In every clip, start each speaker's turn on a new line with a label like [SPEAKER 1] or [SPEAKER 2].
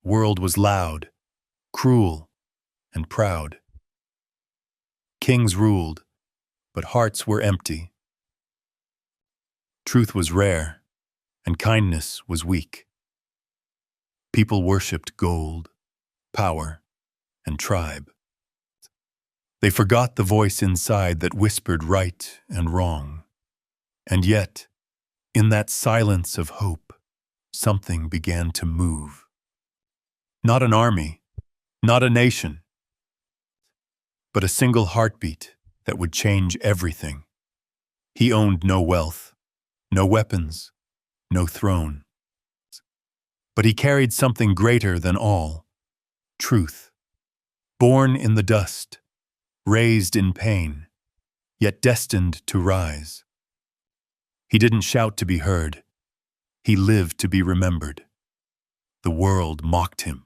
[SPEAKER 1] World was loud, cruel, and proud. Kings ruled, but hearts were empty. Truth was rare, and kindness was weak. People worshipped gold, power, and tribe. They forgot the voice inside that whispered right and wrong. And yet, in that silence of hope, something began to move. Not an army, not a nation, but a single heartbeat that would change everything. He owned no wealth, no weapons, no throne. But he carried something greater than all: truth. Born in the dust, raised in pain, yet destined to rise. He didn't shout to be heard. He lived to be remembered. The world mocked him.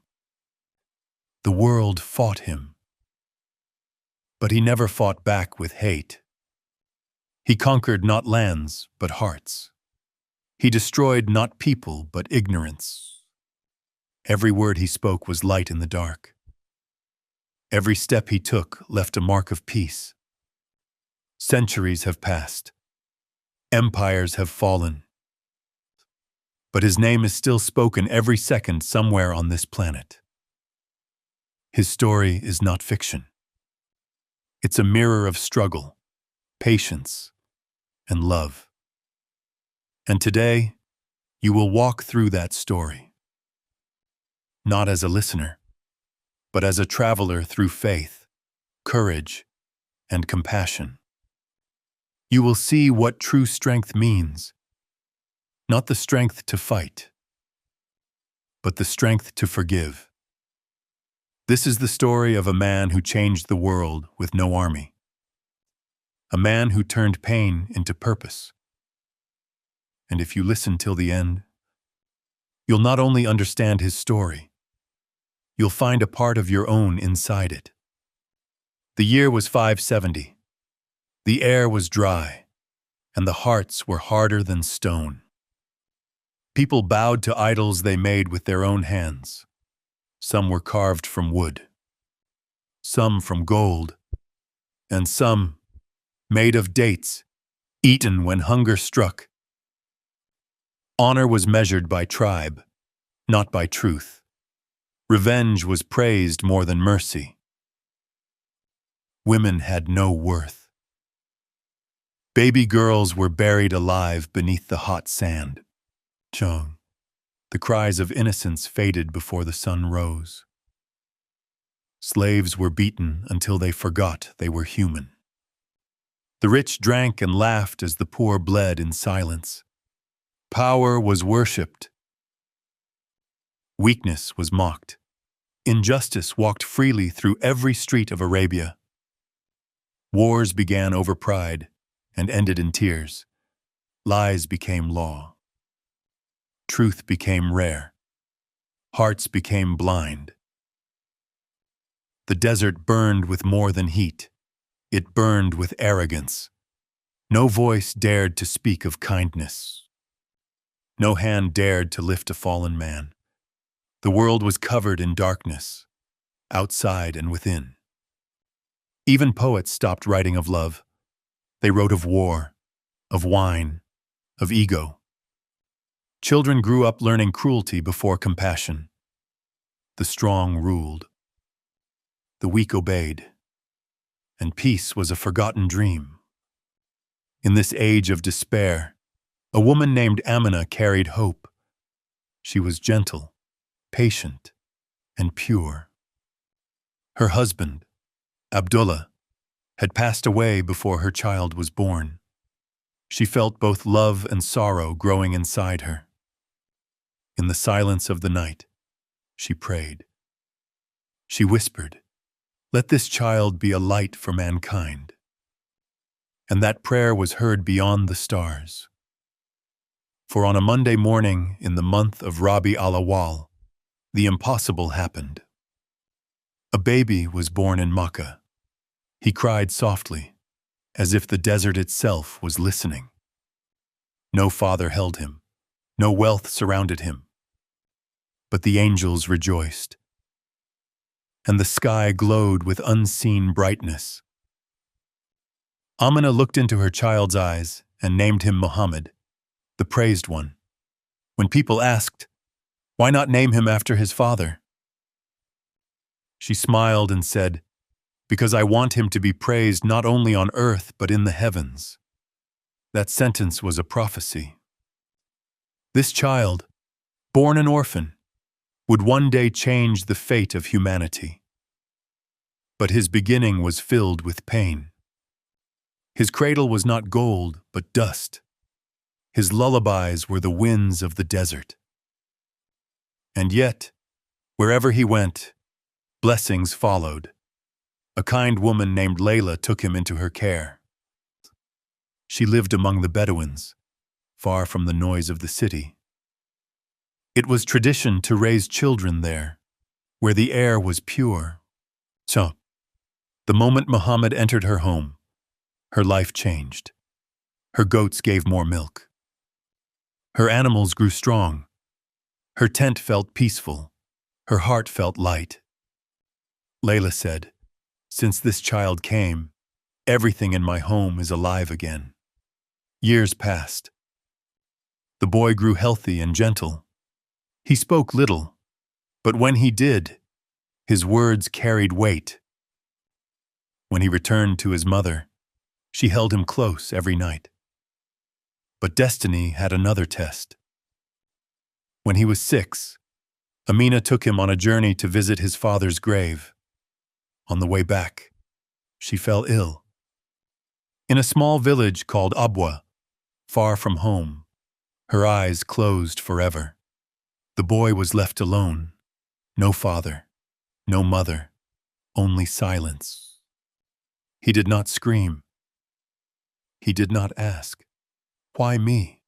[SPEAKER 1] The world fought him. But he never fought back with hate. He conquered not lands, but hearts. He destroyed not people, but ignorance. Every word he spoke was light in the dark. Every step he took left a mark of peace. Centuries have passed. Empires have fallen. But his name is still spoken every second somewhere on this planet. His story is not fiction. It's a mirror of struggle, patience, and love. And today, you will walk through that story. Not as a listener, but as a traveler through faith, courage, and compassion. You will see what true strength means. Not the strength to fight, but the strength to forgive. This is the story of a man who changed the world with no army. A man who turned pain into purpose. And if you listen till the end, you'll not only understand his story, you'll find a part of your own inside it. The year was 570. The air was dry, and the hearts were harder than stone. People bowed to idols they made with their own hands. Some were carved from wood, some from gold, and some made of dates, eaten when hunger struck. Honor was measured by tribe, not by truth. Revenge was praised more than mercy. Women had no worth. Baby girls were buried alive beneath the hot sand. Chung. The cries of innocence faded before the sun rose. Slaves were beaten until they forgot they were human. The rich drank and laughed as the poor bled in silence. Power was worshipped. Weakness was mocked. Injustice walked freely through every street of Arabia. Wars began over pride and ended in tears. Lies became law. Truth became rare. Hearts became blind. The desert burned with more than heat. It burned with arrogance. No voice dared to speak of kindness. No hand dared to lift a fallen man. The world was covered in darkness, outside and within. Even poets stopped writing of love. They wrote of war, of wine, of ego. Children grew up learning cruelty before compassion. The strong ruled. The weak obeyed. And peace was a forgotten dream. In this age of despair, a woman named Amina carried hope. She was gentle, patient, and pure. Her husband, Abdullah, had passed away before her child was born. She felt both love and sorrow growing inside her. In the silence of the night, she prayed. She whispered, "Let this child be a light for mankind." And that prayer was heard beyond the stars. For on a Monday morning in the month of Rabi al-Awwal, the impossible happened. A baby was born in Makkah. He cried softly, as if the desert itself was listening. No father held him. No wealth surrounded him. but the angels rejoiced, and the sky glowed with unseen brightness. Amina looked into her child's eyes and named him Muhammad, the praised one. When people asked, "Why not name him after his father?" she smiled and said, "Because I want him to be praised not only on earth but in the heavens." That sentence was a prophecy. This child, born an orphan, would one day change the fate of humanity. But his beginning was filled with pain. His cradle was not gold, but dust. His lullabies were the winds of the desert. And yet, wherever he went, blessings followed. A kind woman named Layla took him into her care. She lived among the Bedouins, far from the noise of the city. It was tradition to raise children there, where the air was pure. So, the moment Muhammad entered her home, her life changed. Her goats gave more milk. Her animals grew strong. Her tent felt peaceful. Her heart felt light. Layla said, "Since this child came, everything in my home is alive again." Years passed. The boy grew healthy and gentle. He spoke little, but when he did, his words carried weight. When he returned to his mother, she held him close every night. But destiny had another test. When he was 6, Amina took him on a journey to visit his father's grave. On the way back, she fell ill. In a small village called Abwa, far from home, her eyes closed forever. The boy was left alone. No father, no mother, only silence. He did not scream. He did not ask, "Why me?"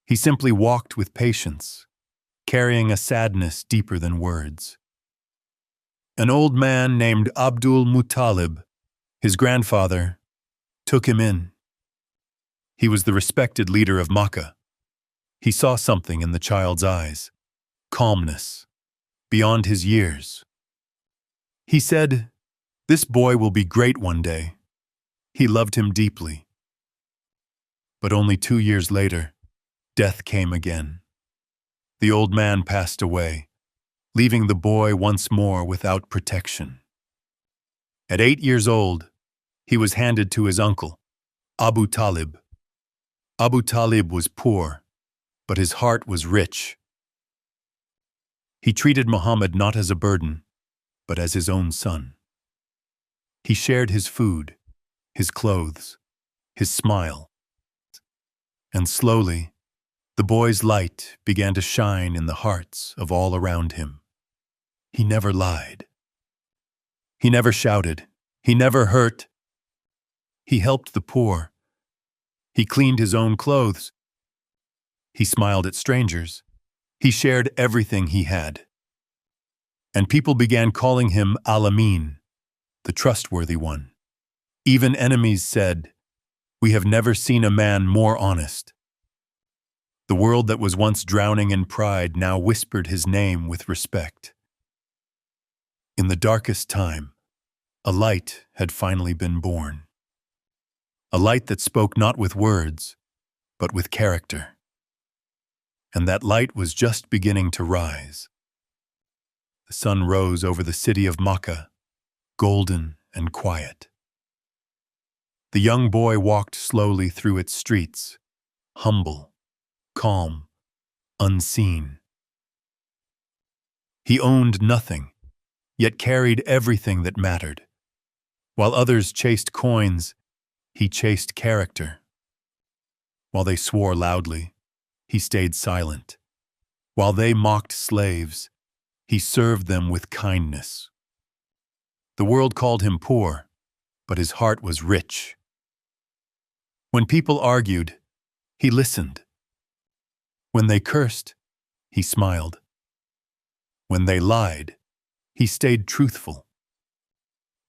[SPEAKER 1] He simply walked with patience, carrying a sadness deeper than words. An old man named Abdul Muttalib, his grandfather, took him in. He was the respected leader of Makkah. He saw something in the child's eyes, calmness, beyond his years. He said, "This boy will be great one day." He loved him deeply. But only 2 years later, death came again. The old man passed away, leaving the boy once more without protection. At 8 years old, he was handed to his uncle, Abu Talib. Abu Talib was poor, but his heart was rich. He treated Muhammad not as a burden, but as his own son. He shared his food, his clothes, his smile. And slowly, the boy's light began to shine in the hearts of all around him. He never lied. He never shouted. He never hurt. He helped the poor. He cleaned his own clothes. He smiled at strangers. He shared everything he had. And people began calling him Al-Amin, the trustworthy one. Even enemies said, "We have never seen a man more honest." The world that was once drowning in pride now whispered his name with respect. In the darkest time, a light had finally been born. A light that spoke not with words, but with character. And that light was just beginning to rise. The sun rose over the city of Makkah, golden and quiet. The young boy walked slowly through its streets, humble, calm, unseen. He owned nothing, yet carried everything that mattered. While others chased coins, he chased character. While they swore loudly, he stayed silent. While they mocked slaves, he served them with kindness. The world called him poor, but his heart was rich. When people argued, he listened. When they cursed, he smiled. When they lied, he stayed truthful.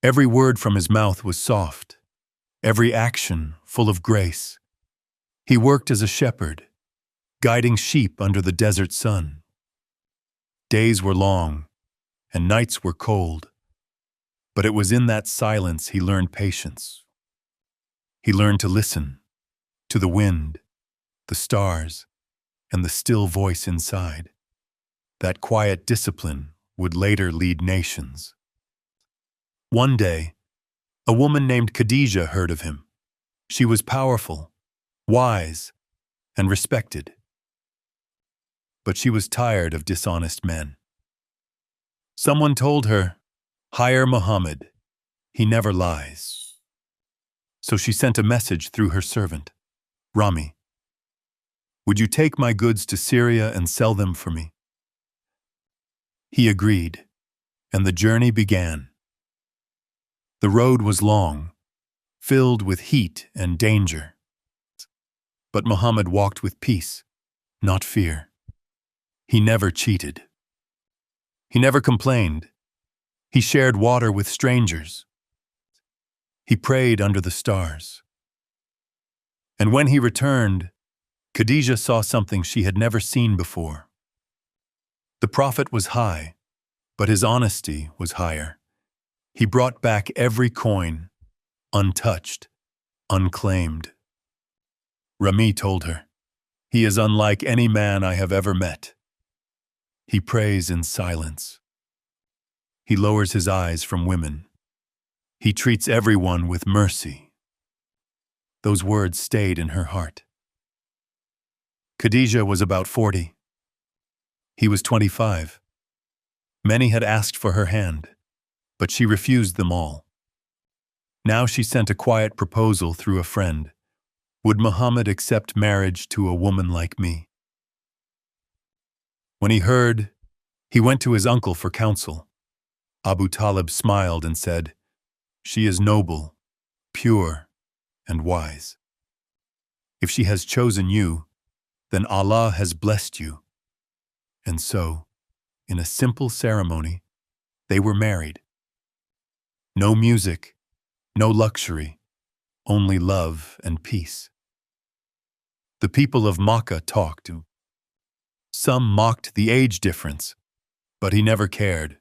[SPEAKER 1] Every word from his mouth was soft, every action full of grace. He worked as a shepherd, guiding sheep under the desert sun. Days were long, and nights were cold. But it was in that silence he learned patience. He learned to listen to the wind, the stars, and the still voice inside. That quiet discipline would later lead nations. One day, a woman named Khadijah heard of him. She was powerful, wise, and respected. But she was tired of dishonest men. Someone told her, "Hire Muhammad. He never lies." So she sent a message through her servant, Rami. "Would you take my goods to Syria and sell them for me?" He agreed, and the journey began. The road was long, filled with heat and danger. But Muhammad walked with peace, not fear. He never cheated. He never complained. He shared water with strangers. He prayed under the stars. And when he returned, Khadijah saw something she had never seen before. The prophet was high, but his honesty was higher. He brought back every coin, untouched, unclaimed. Rami told her, "He is unlike any man I have ever met. He prays in silence. He lowers his eyes from women. He treats everyone with mercy." Those words stayed in her heart. Khadijah was about 40. He was 25. Many had asked for her hand, but she refused them all. Now she sent a quiet proposal through a friend. Would Muhammad accept marriage to a woman like me? When he heard, he went to his uncle for counsel. Abu Talib smiled and said, "She is noble, pure, and wise. If she has chosen you, then Allah has blessed you." And so, in a simple ceremony, they were married. No music, no luxury, only love and peace. The people of Makkah talked. Some mocked the age difference, but he never cared.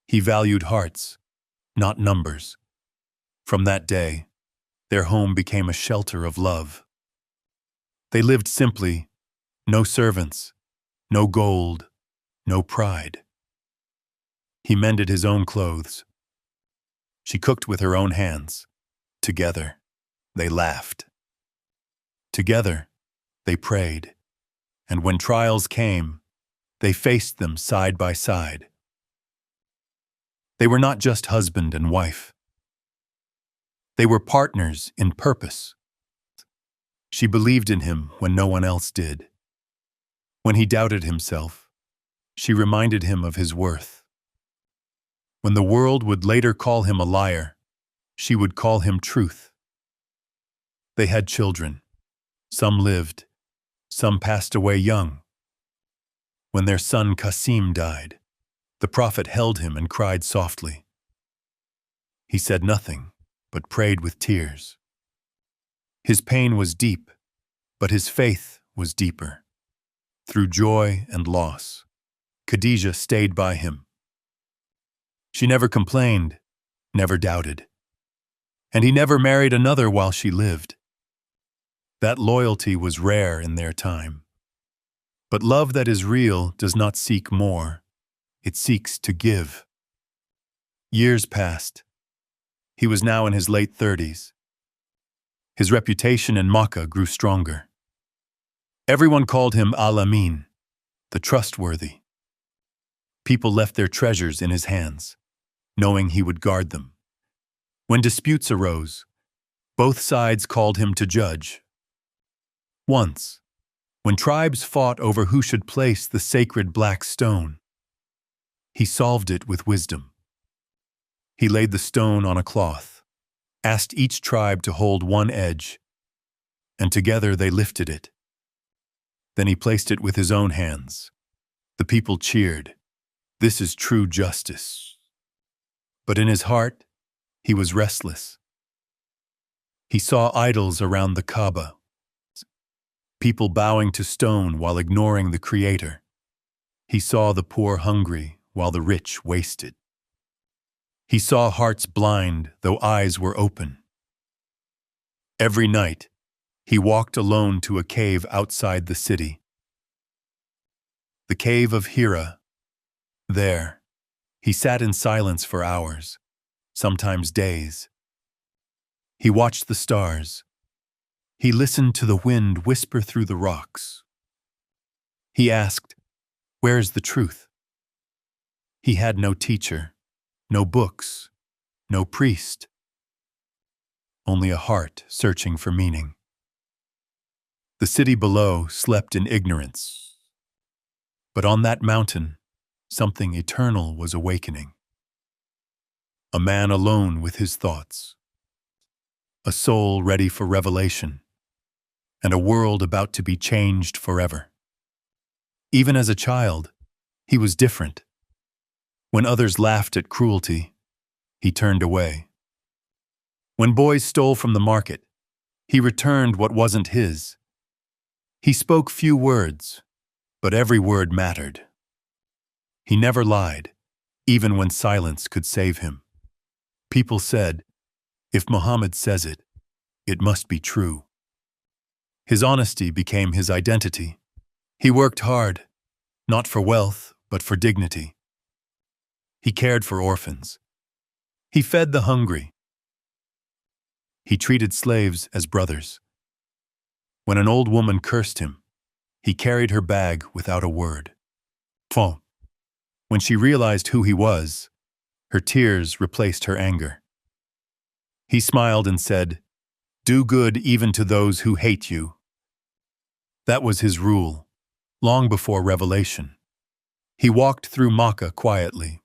[SPEAKER 1] He valued hearts, not numbers. From that day, their home became a shelter of love. They lived simply, no servants, no gold, no pride. He mended his own clothes. She cooked with her own hands. Together, they laughed. Together, they prayed. And when trials came, they faced them side by side. They were not just husband and wife. They were partners in purpose. She believed in him when no one else did. When he doubted himself, she reminded him of his worth. When the world would later call him a liar, she would call him truth. They had children. Some lived. Some passed away young. When their son Qasim died, the prophet held him and cried softly. He said nothing, but prayed with tears. His pain was deep, but his faith was deeper. Through joy and loss, Khadijah stayed by him. She never complained, never doubted. And he never married another while she lived. That loyalty was rare in their time. But love that is real does not seek more. It seeks to give. Years passed. He was now in his late 30s. His reputation in Makkah grew stronger. Everyone called him Al-Amin, the trustworthy. People left their treasures in his hands, knowing he would guard them. When disputes arose, both sides called him to judge. Once, when tribes fought over who should place the sacred black stone, he solved it with wisdom. He laid the stone on a cloth, asked each tribe to hold one edge, and together they lifted it. Then he placed it with his own hands. The people cheered. This is true justice. But in his heart, he was restless. He saw idols around the Kaaba, people bowing to stone while ignoring the Creator. He saw the poor hungry while the rich wasted. He saw hearts blind though eyes were open. Every night, he walked alone to a cave outside the city. The cave of Hira. There, he sat in silence for hours, sometimes days. He watched the stars. He listened to the wind whisper through the rocks. He asked, "Where is the truth?" He had no teacher, no books, no priest, only a heart searching for meaning. The city below slept in ignorance, but on that mountain, something eternal was awakening. A man alone with his thoughts, a soul ready for revelation, and a world about to be changed forever. Even as a child, he was different. When others laughed at cruelty, he turned away. When boys stole from the market, he returned what wasn't his. He spoke few words, but every word mattered. He never lied, even when silence could save him. People said, "If Muhammad says it, it must be true." His honesty became his identity. He worked hard, not for wealth, but for dignity. He cared for orphans. He fed the hungry. He treated slaves as brothers. When an old woman cursed him, he carried her bag without a word. When she realized who he was, her tears replaced her anger. He smiled and said, "Do good even to those who hate you." That was his rule, long before revelation. He walked through Makkah quietly,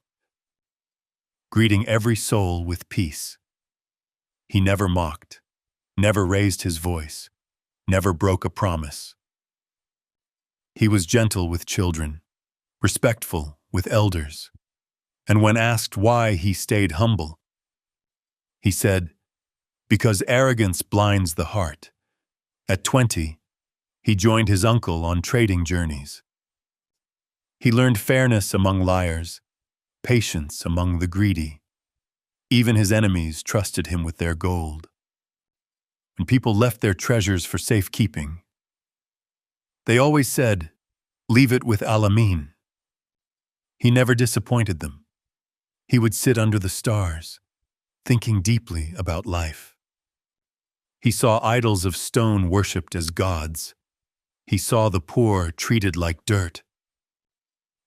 [SPEAKER 1] greeting every soul with peace. He never mocked, never raised his voice, never broke a promise. He was gentle with children, respectful with elders, and when asked why he stayed humble, he said, "Because arrogance blinds the heart." At 20, he joined his uncle on trading journeys. He learned fairness among liars, patience among the greedy. Even his enemies trusted him with their gold. When people left their treasures for safekeeping, they always said, "Leave it with Al-Amin." He never disappointed them. He would sit under the stars, thinking deeply about life. He saw idols of stone worshipped as gods. He saw the poor treated like dirt.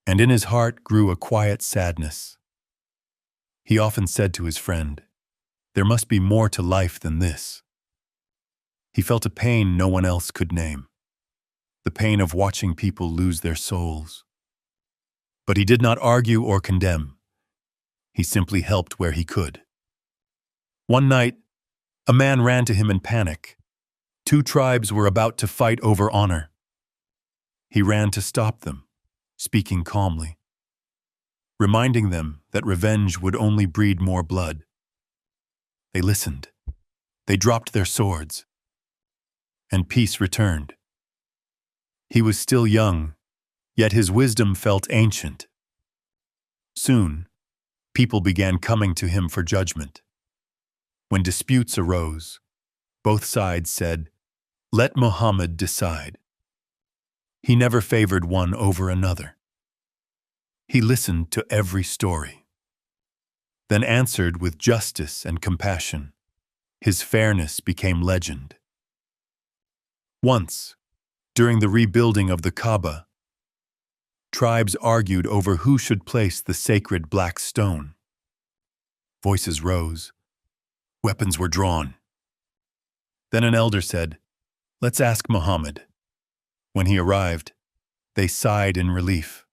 [SPEAKER 1] And in his heart grew a quiet sadness. He often said to his friend, "There must be more to life than this." He felt a pain no one else could name, the pain of watching people lose their souls. But he did not argue or condemn. He simply helped where he could. One night, a man ran to him in panic. Two tribes were about to fight over honor. He ran to stop them, speaking calmly, reminding them that revenge would only breed more blood. They listened. They dropped their swords, and peace returned. He was still young, yet his wisdom felt ancient. Soon, people began coming to him for judgment. When disputes arose, both sides said, "Let Muhammad decide." He never favored one over another. He listened to every story, then answered with justice and compassion. His fairness became legend. Once, during the rebuilding of the Kaaba, tribes argued over who should place the sacred black stone. Voices rose. Weapons were drawn. Then an elder said, "Let's ask Muhammad." When he arrived, they sighed in relief.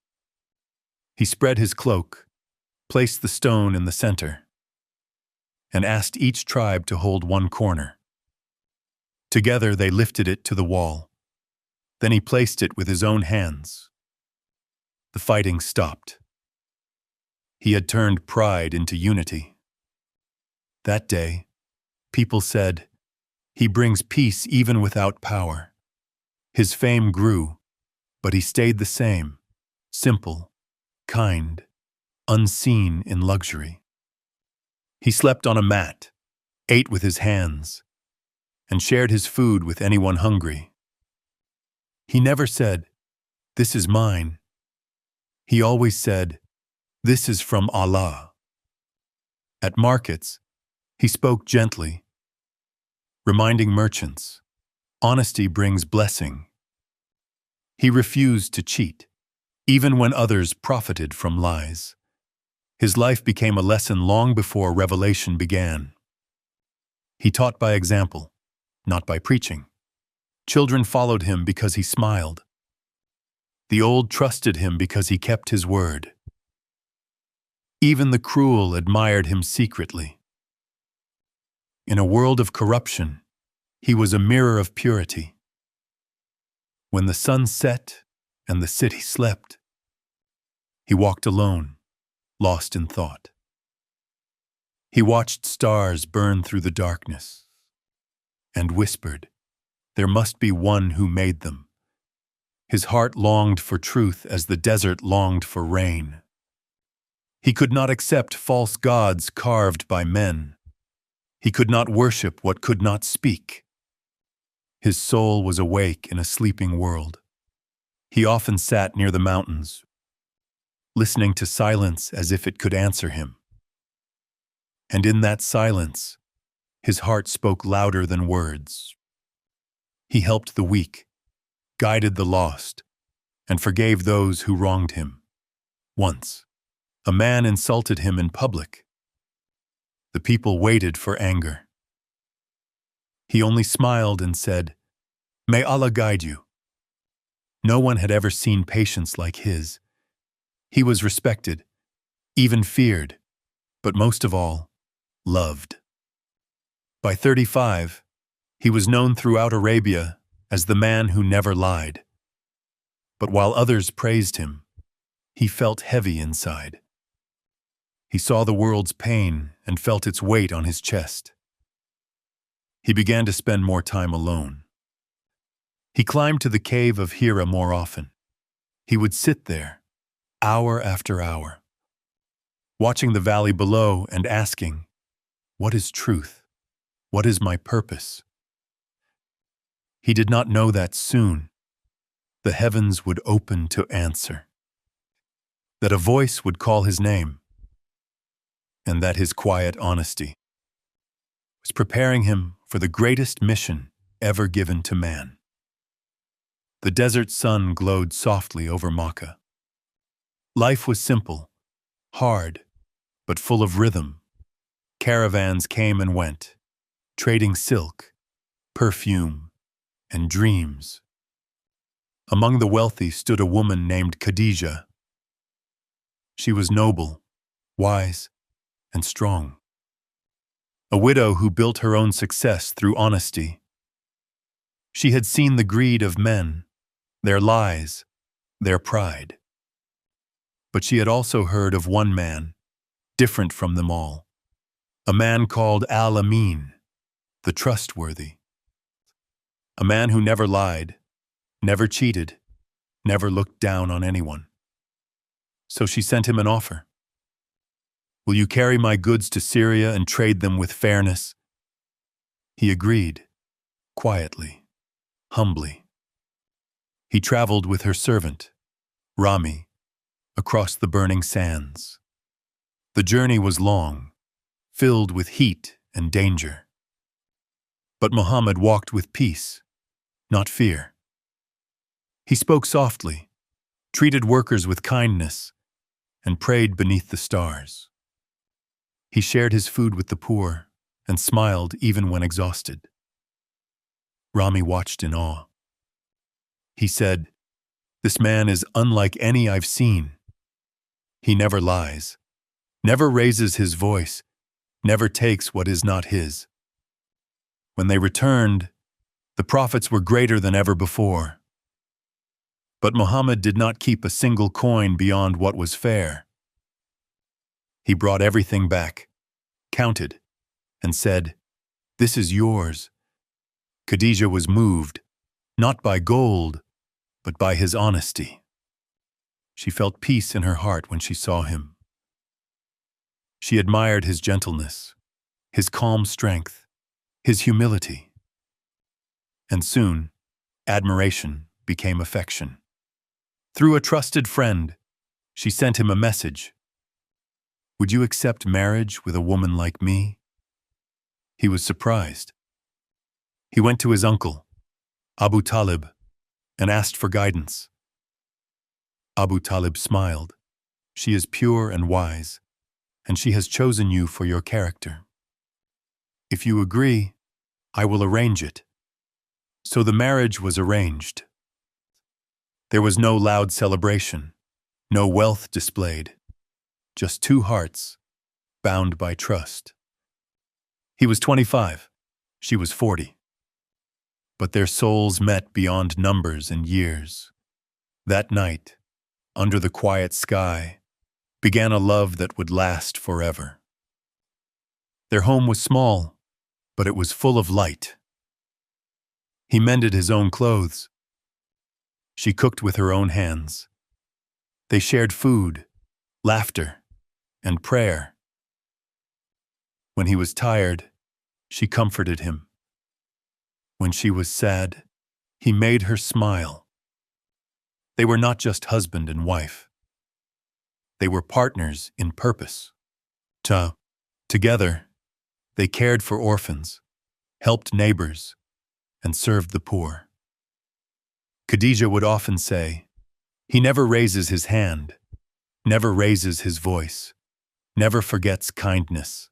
[SPEAKER 1] He spread his cloak, placed the stone in the center, and asked each tribe to hold one corner. Together they lifted it to the wall. Then he placed it with his own hands. The fighting stopped. He had turned pride into unity. That day, people said, "He brings peace even without power." His fame grew, but he stayed the same, simple kind, unseen in luxury. He slept on a mat, ate with his hands, and shared his food with anyone hungry. He never said, "This is mine." He always said, "This is from Allah." At markets, he spoke gently, reminding merchants, honesty brings blessing. He refused to cheat, even when others profited from lies. His life became a lesson long before revelation began. He taught by example, not by preaching. Children followed him because he smiled. The old trusted him because he kept his word. Even the cruel admired him secretly. In a world of corruption, he was a mirror of purity. When the sun set and the city slept, he walked alone, lost in thought. He watched stars burn through the darkness and whispered, "There must be one who made them." His heart longed for truth as the desert longed for rain. He could not accept false gods carved by men. He could not worship what could not speak. His soul was awake in a sleeping world. He often sat near the mountains, listening to silence as if it could answer him. And in that silence, his heart spoke louder than words. He helped the weak, guided the lost, and forgave those who wronged him. Once, a man insulted him in public. The people waited for anger. He only smiled and said, "May Allah guide you." No one had ever seen patience like his. He was respected, even feared, but most of all, loved. By 35, he was known throughout Arabia as the man who never lied. But while others praised him, he felt heavy inside. He saw the world's pain and felt its weight on his chest. He began to spend more time alone. He climbed to the cave of Hira more often. He would sit there, hour after hour, watching the valley below and asking, "What is truth? What is my purpose?" He did not know that soon the heavens would open to answer, that a voice would call his name, and that his quiet honesty was preparing him for the greatest mission ever given to man. The desert sun glowed softly over Makkah. Life was simple, hard, but full of rhythm. Caravans came and went, trading silk, perfume, and dreams. Among the wealthy stood a woman named Khadijah. She was noble, wise, and strong. A widow who built her own success through honesty. She had seen the greed of men, their lies, their pride. But she had also heard of one man, different from them all, a man called Al-Amin, the trustworthy. A man who never lied, never cheated, never looked down on anyone. So she sent him an offer. "Will you carry my goods to Syria and trade them with fairness?" He agreed, quietly, humbly. He traveled with her servant, Rami, across the burning sands. The journey was long, filled with heat and danger. But Muhammad walked with peace, not fear. He spoke softly, treated workers with kindness, and prayed beneath the stars. He shared his food with the poor and smiled even when exhausted. Rami watched in awe. He said, "This man is unlike any I've seen. He never lies, never raises his voice, never takes what is not his." When they returned, the profits were greater than ever before. But Muhammad did not keep a single coin beyond what was fair. He brought everything back, counted, and said, "This is yours." Khadijah was moved, not by gold, but by his honesty. She felt peace in her heart when she saw him. She admired his gentleness, his calm strength, his humility. And soon, admiration became affection. Through a trusted friend, she sent him a message. "Would you accept marriage with a woman like me?" He was surprised. He went to his uncle, Abu Talib, and asked for guidance. Abu Talib smiled. "She is pure and wise, and she has chosen you for your character. If you agree, I will arrange it." So the marriage was arranged. There was no loud celebration, no wealth displayed, just two hearts, bound by trust. He was 25, she was 40. But their souls met beyond numbers and years. That night, under the quiet sky, began a love that would last forever. Their home was small, but it was full of light. He mended his own clothes. She cooked with her own hands. They shared food, laughter, and prayer. When he was tired, she comforted him. When she was sad, he made her smile. They were not just husband and wife. They were partners in purpose. Together, they cared for orphans, helped neighbors, and served the poor. Khadija would often say, "He never raises his hand, never raises his voice, never forgets kindness."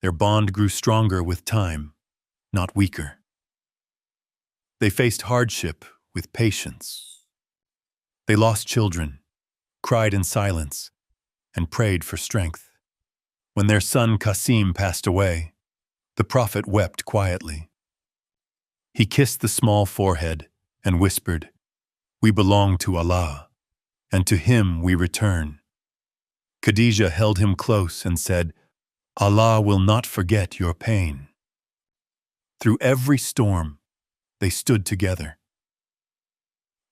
[SPEAKER 1] Their bond grew stronger with time, not weaker. They faced hardship with patience. They lost children, cried in silence, and prayed for strength. When their son Qasim passed away, the Prophet wept quietly. He kissed the small forehead and whispered, "We belong to Allah, and to Him we return." Khadija held him close and said, "Allah will not forget your pain." Through every storm, they stood together.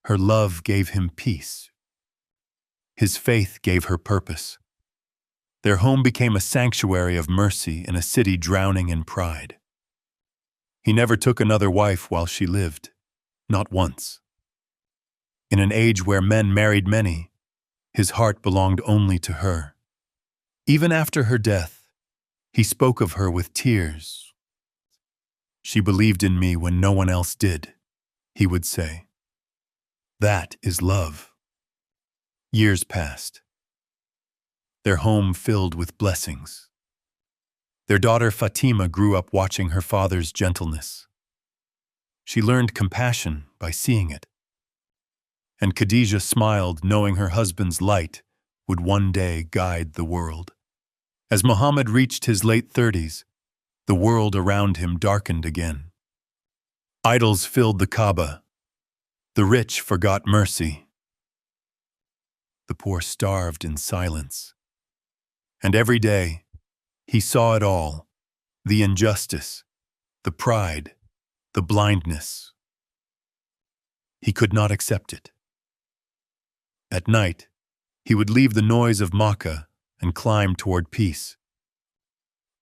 [SPEAKER 1] Her love gave him peace. His faith gave her purpose. Their home became a sanctuary of mercy in a city drowning in pride. He never took another wife while she lived, not once. In an age where men married many, his heart belonged only to her. Even after her death, he spoke of her with tears. "She believed in me when no one else did," he would say. That is love. Years passed. Their home filled with blessings. Their daughter Fatima grew up watching her father's gentleness. She learned compassion by seeing it. And Khadija smiled knowing her husband's light would one day guide the world. As Muhammad reached his late 30s, the world around him darkened again. Idols filled the Kaaba. The rich forgot mercy. The poor starved in silence. And every day, he saw it all, the injustice, the pride, the blindness. He could not accept it. At night, he would leave the noise of Makkah and climb toward peace.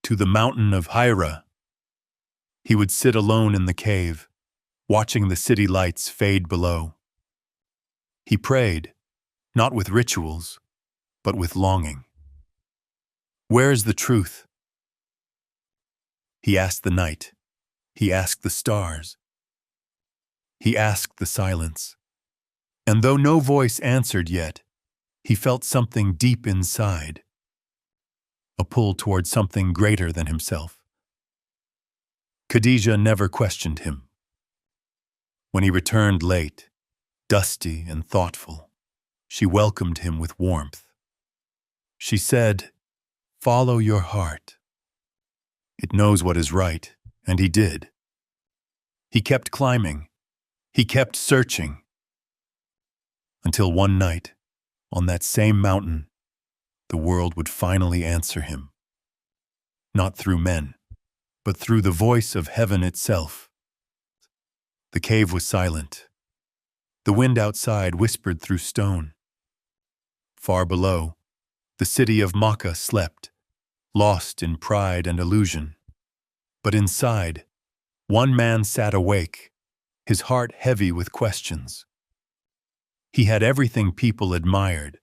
[SPEAKER 1] To the mountain of Hira, he would sit alone in the cave, watching the city lights fade below. He prayed, not with rituals, but with longing. Where is the truth? He asked the night. He asked the stars. He asked the silence. And though no voice answered yet, he felt something deep inside, a pull toward something greater than himself. Khadija never questioned him. When he returned late, dusty and thoughtful, she welcomed him with warmth. She said, "Follow your heart. It knows what is right," and he did. He kept climbing. He kept searching. Until one night, on that same mountain, the world would finally answer him. Not through men, but through the voice of heaven itself. The cave was silent. The wind outside whispered through stone. Far below, the city of Makkah slept, lost in pride and illusion. But inside, one man sat awake, his heart heavy with questions. He had everything people admired: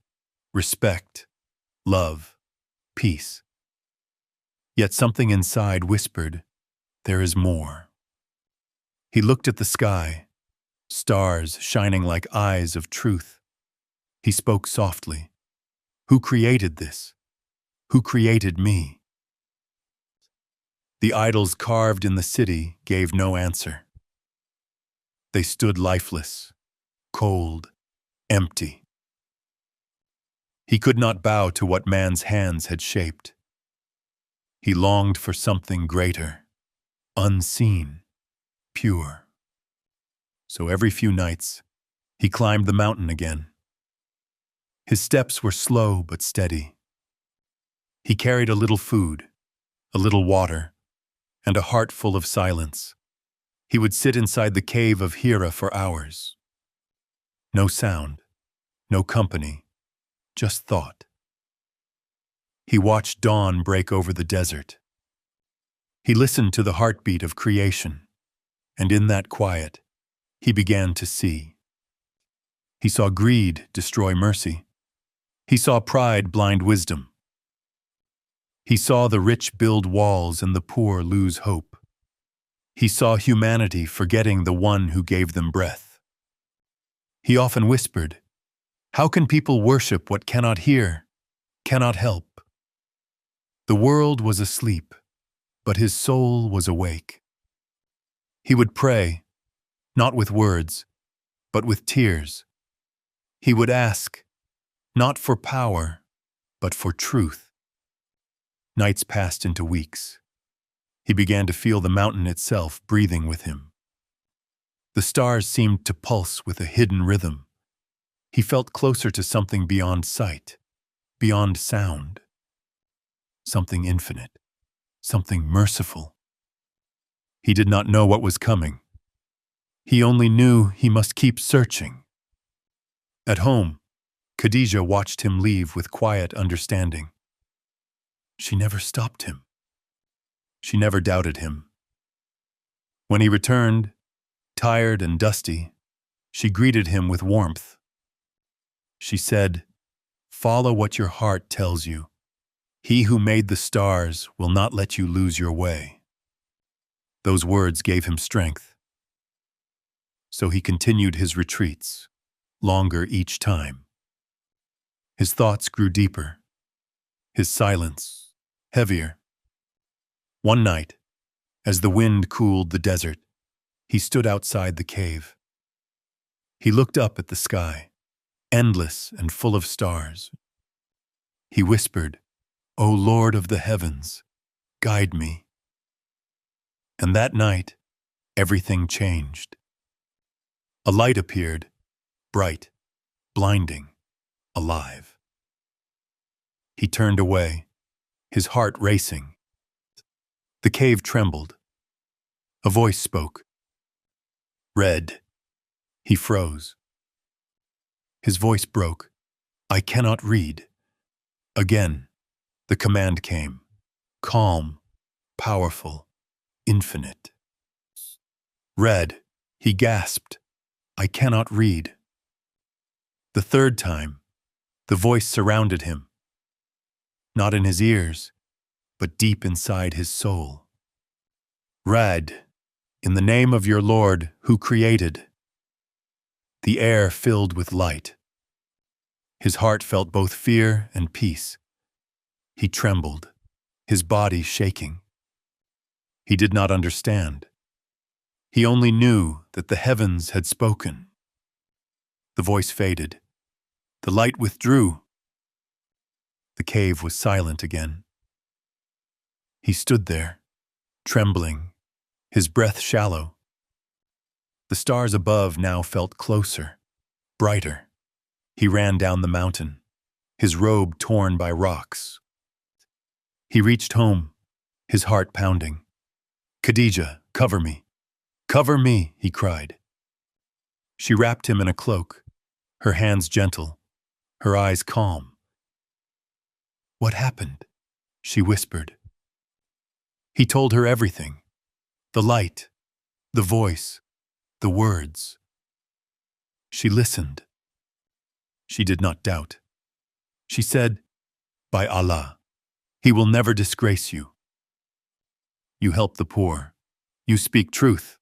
[SPEAKER 1] respect, love, peace. Yet something inside whispered, "There is more." He looked at the sky, stars shining like eyes of truth. He spoke softly. "Who created this? Who created me?" The idols carved in the city gave no answer. They stood lifeless, cold, empty. He could not bow to what man's hands had shaped. He longed for something greater, unseen, pure. So every few nights, he climbed the mountain again. His steps were slow but steady. He carried a little food, a little water, and a heart full of silence. He would sit inside the cave of Hira for hours. No sound, no company, just thought. He watched dawn break over the desert. He listened to the heartbeat of creation, and in that quiet, he began to see. He saw greed destroy mercy. He saw pride blind wisdom. He saw the rich build walls and the poor lose hope. He saw humanity forgetting the one who gave them breath. He often whispered, "How can people worship what cannot hear, cannot help?" The world was asleep, but his soul was awake. He would pray, not with words, but with tears. He would ask, not for power, but for truth. Nights passed into weeks. He began to feel the mountain itself breathing with him. The stars seemed to pulse with a hidden rhythm. He felt closer to something beyond sight, beyond sound. Something infinite, something merciful. He did not know what was coming. He only knew he must keep searching. At home, Khadijah watched him leave with quiet understanding. She never stopped him. She never doubted him. When he returned, tired and dusty, she greeted him with warmth. She said, "Follow what your heart tells you. He who made the stars will not let you lose your way." Those words gave him strength. So he continued his retreats, longer each time. His thoughts grew deeper, his silence heavier. One night, as the wind cooled the desert, he stood outside the cave. He looked up at the sky, endless and full of stars. He whispered, "O Lord of the heavens, guide me." And that night, everything changed. A light appeared, bright, blinding, alive. He turned away, his heart racing. The cave trembled. A voice spoke. "Red." He froze. His voice broke. "I cannot read." Again, the command came, calm, powerful, infinite. "Red," he gasped. "I cannot read." The third time, the voice surrounded him. Not in his ears, but deep inside his soul. "Rad, in the name of your Lord who created." The air filled with light. His heart felt both fear and peace. He trembled, his body shaking. He did not understand. He only knew that the heavens had spoken. The voice faded. The light withdrew. The cave was silent again. He stood there, trembling, his breath shallow. The stars above now felt closer, brighter. He ran down the mountain, his robe torn by rocks. He reached home, his heart pounding. "Khadijah, cover me. Cover me," he cried. She wrapped him in a cloak, her hands gentle, her eyes calm. "What happened?" she whispered. He told her everything. The light, the voice, the words. She listened. She did not doubt. She said, "By Allah, He will never disgrace you. You help the poor. You speak truth.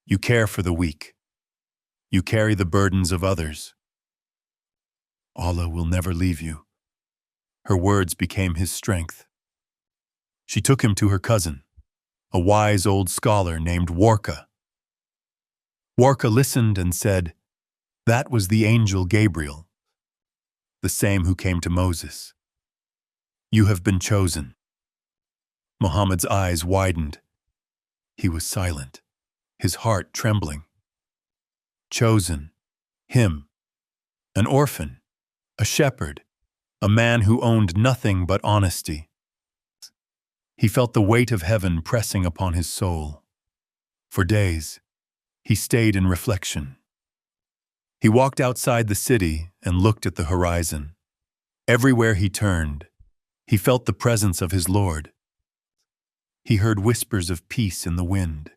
[SPEAKER 1] You care for the weak. You carry the burdens of others. Allah will never leave you." Her words became his strength. She took him to her cousin, a wise old scholar named Warka. Warka listened and said, "That was the angel Gabriel, the same who came to Moses. You have been chosen." Muhammad's eyes widened. He was silent, his heart trembling. Chosen, him, an orphan, a shepherd, a man who owned nothing but honesty. He felt the weight of heaven pressing upon his soul. For days, he stayed in reflection. He walked outside the city and looked at the horizon. Everywhere he turned, he felt the presence of his Lord. He heard whispers of peace in the wind.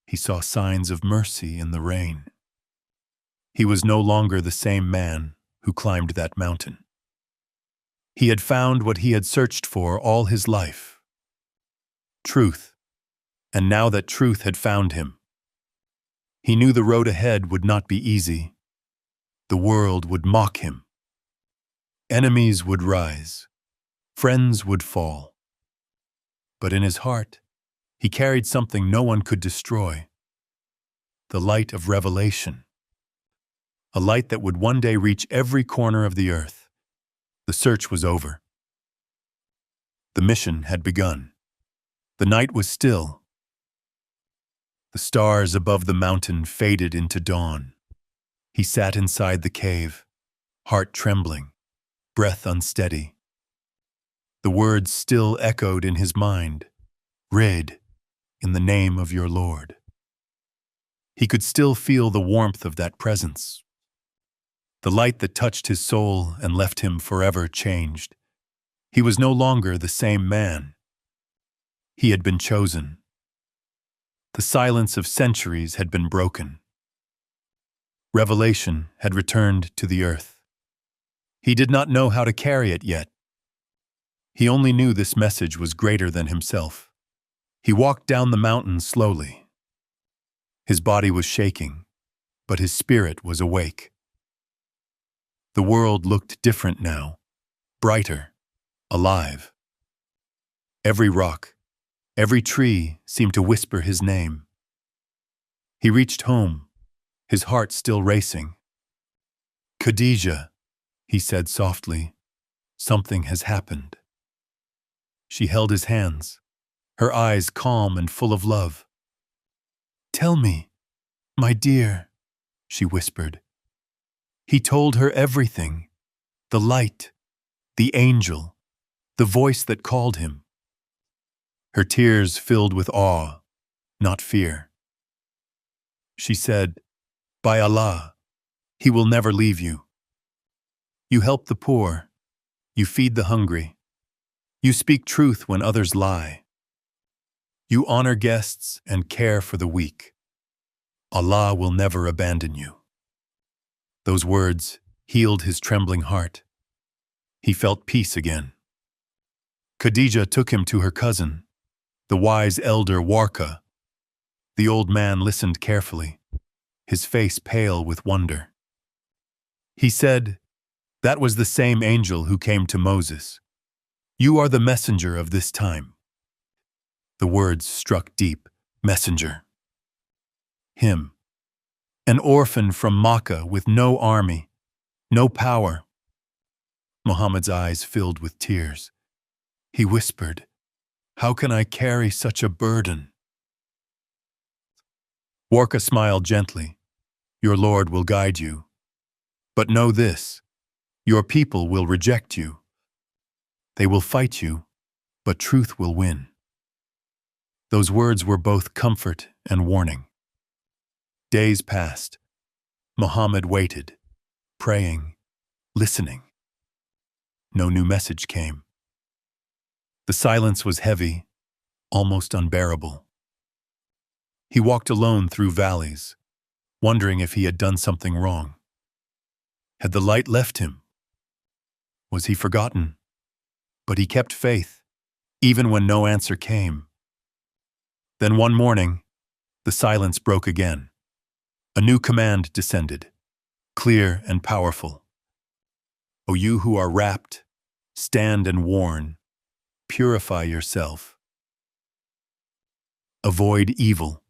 [SPEAKER 1] He saw signs of mercy in the rain. He was no longer the same man who climbed that mountain. He had found what he had searched for all his life: truth. And now that truth had found him, he knew the road ahead would not be easy. The world would mock him. Enemies would rise. Friends would fall. But in his heart, he carried something no one could destroy: the light of revelation. A light that would one day reach every corner of the earth. The search was over. The mission had begun. The night was still. The stars above the mountain faded into dawn. He sat inside the cave, heart trembling, breath unsteady. The words still echoed in his mind: "Read, in the name of your Lord." He could still feel the warmth of that presence, the light that touched his soul and left him forever changed. He was no longer the same man. He had been chosen. The silence of centuries had been broken. Revelation had returned to the earth. He did not know how to carry it yet. He only knew this message was greater than himself. He walked down the mountain slowly. His body was shaking, but his spirit was awake. The world looked different now, brighter, alive. Every rock, every tree seemed to whisper his name. He reached home, his heart still racing. "Khadijah," he said softly, "something has happened." She held his hands, her eyes calm and full of love. "Tell me, my dear," she whispered. He told her everything: the light, the angel, the voice that called him. Her tears filled with awe, not fear. She said, "By Allah, He will never leave you. You help the poor, you feed the hungry, you speak truth when others lie. You honor guests and care for the weak. Allah will never abandon you." Those words healed his trembling heart. He felt peace again. Khadijah took him to her cousin, the wise elder Warka. The old man listened carefully, his face pale with wonder. He said, "That was the same angel who came to Moses. You are the messenger of this time." The words struck deep. Messenger. Him. An orphan from Makkah with no army, no power. Muhammad's eyes filled with tears. He whispered, "How can I carry such a burden?" Warka smiled gently. "Your Lord will guide you. But know this, your people will reject you. They will fight you, but truth will win." Those words were both comfort and warning. Days passed. Muhammad waited, praying, listening. No new message came. The silence was heavy, almost unbearable. He walked alone through valleys, wondering if he had done something wrong. Had the light left him? Was he forgotten? But he kept faith, even when no answer came. Then one morning, the silence broke again. A new command descended, clear and powerful. O you who are wrapped, stand and warn, purify yourself. Avoid evil.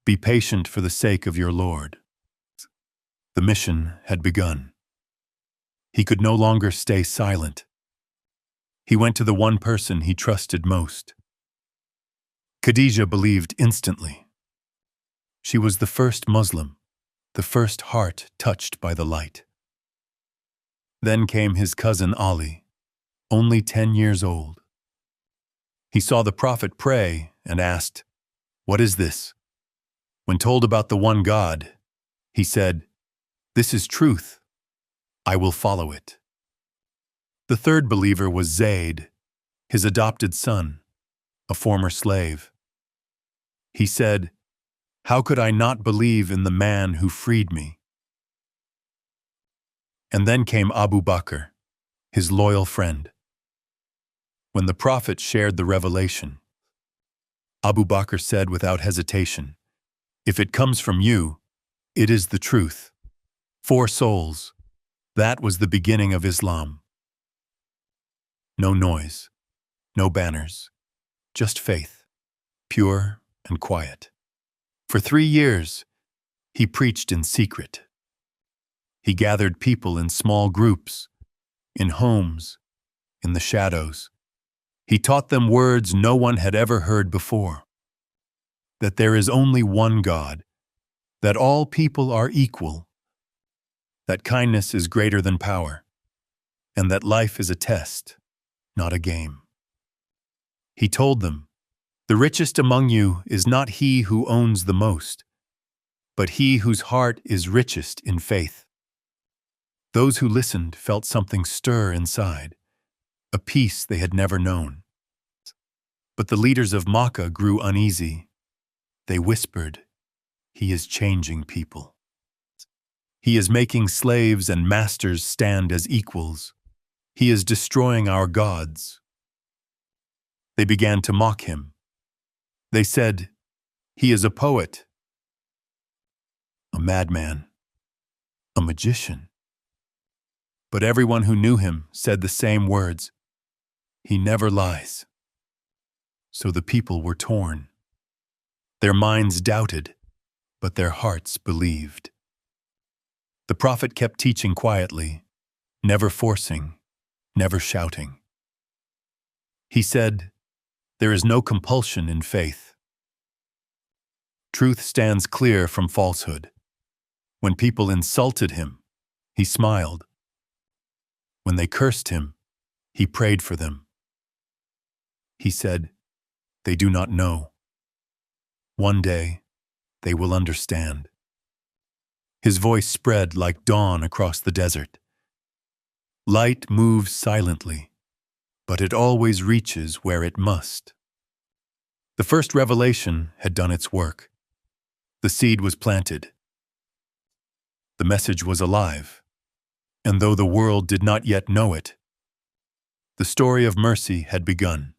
[SPEAKER 1] Be patient for the sake of your Lord. The mission had begun. He could no longer stay silent. He went to the one person he trusted most. Khadijah believed instantly. She was the first Muslim, the first heart touched by the light. Then came his cousin Ali, only 10 years old. He saw the Prophet pray and asked, "What is this?" When told about the one God, he said, "This is truth. I will follow it." The third believer was Zayd, his adopted son, a former slave. He said, "How could I not believe in the man who freed me?" And then came Abu Bakr, his loyal friend. When the Prophet shared the revelation, Abu Bakr said without hesitation, "If it comes from you, it is the truth." 4 souls. That was the beginning of Islam. No noise, no banners, just faith, pure and quiet. For 3 years, he preached in secret. He gathered people in small groups, in homes, in the shadows. He taught them words no one had ever heard before. That there is only one God, that all people are equal, that kindness is greater than power, and that life is a test, not a game. He told them, "The richest among you is not he who owns the most, but he whose heart is richest in faith." Those who listened felt something stir inside, a peace they had never known. But the leaders of Makkah grew uneasy. They whispered, "He is changing people. He is making slaves and masters stand as equals. He is destroying our gods." They began to mock him. They said, "He is a poet, a madman, a magician." But everyone who knew him said the same words, "He never lies." So the people were torn. Their minds doubted, but their hearts believed. The Prophet kept teaching quietly, never forcing, never shouting. He said, "There is no compulsion in faith. Truth stands clear from falsehood." When people insulted him, he smiled. When they cursed him, he prayed for them. He said, "They do not know. One day, they will understand." His voice spread like dawn across the desert. Light moves silently, but it always reaches where it must. The first revelation had done its work. The seed was planted. The message was alive, and though the world did not yet know it, the story of mercy had begun,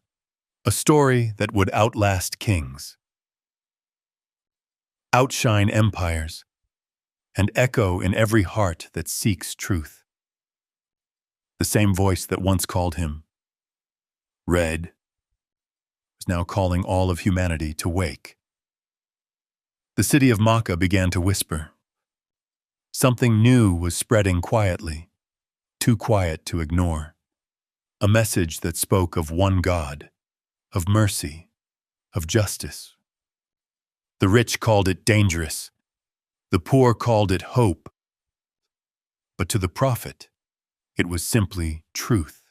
[SPEAKER 1] a story that would outlast kings, outshine empires, and echo in every heart that seeks truth. The same voice that once called him red was now calling all of humanity to wake. The city of Makkah began to whisper. Something new was spreading quietly, too quiet to ignore. A message that spoke of one God, of mercy, of justice. The rich called it dangerous. The poor called it hope. But to the Prophet, it was simply truth.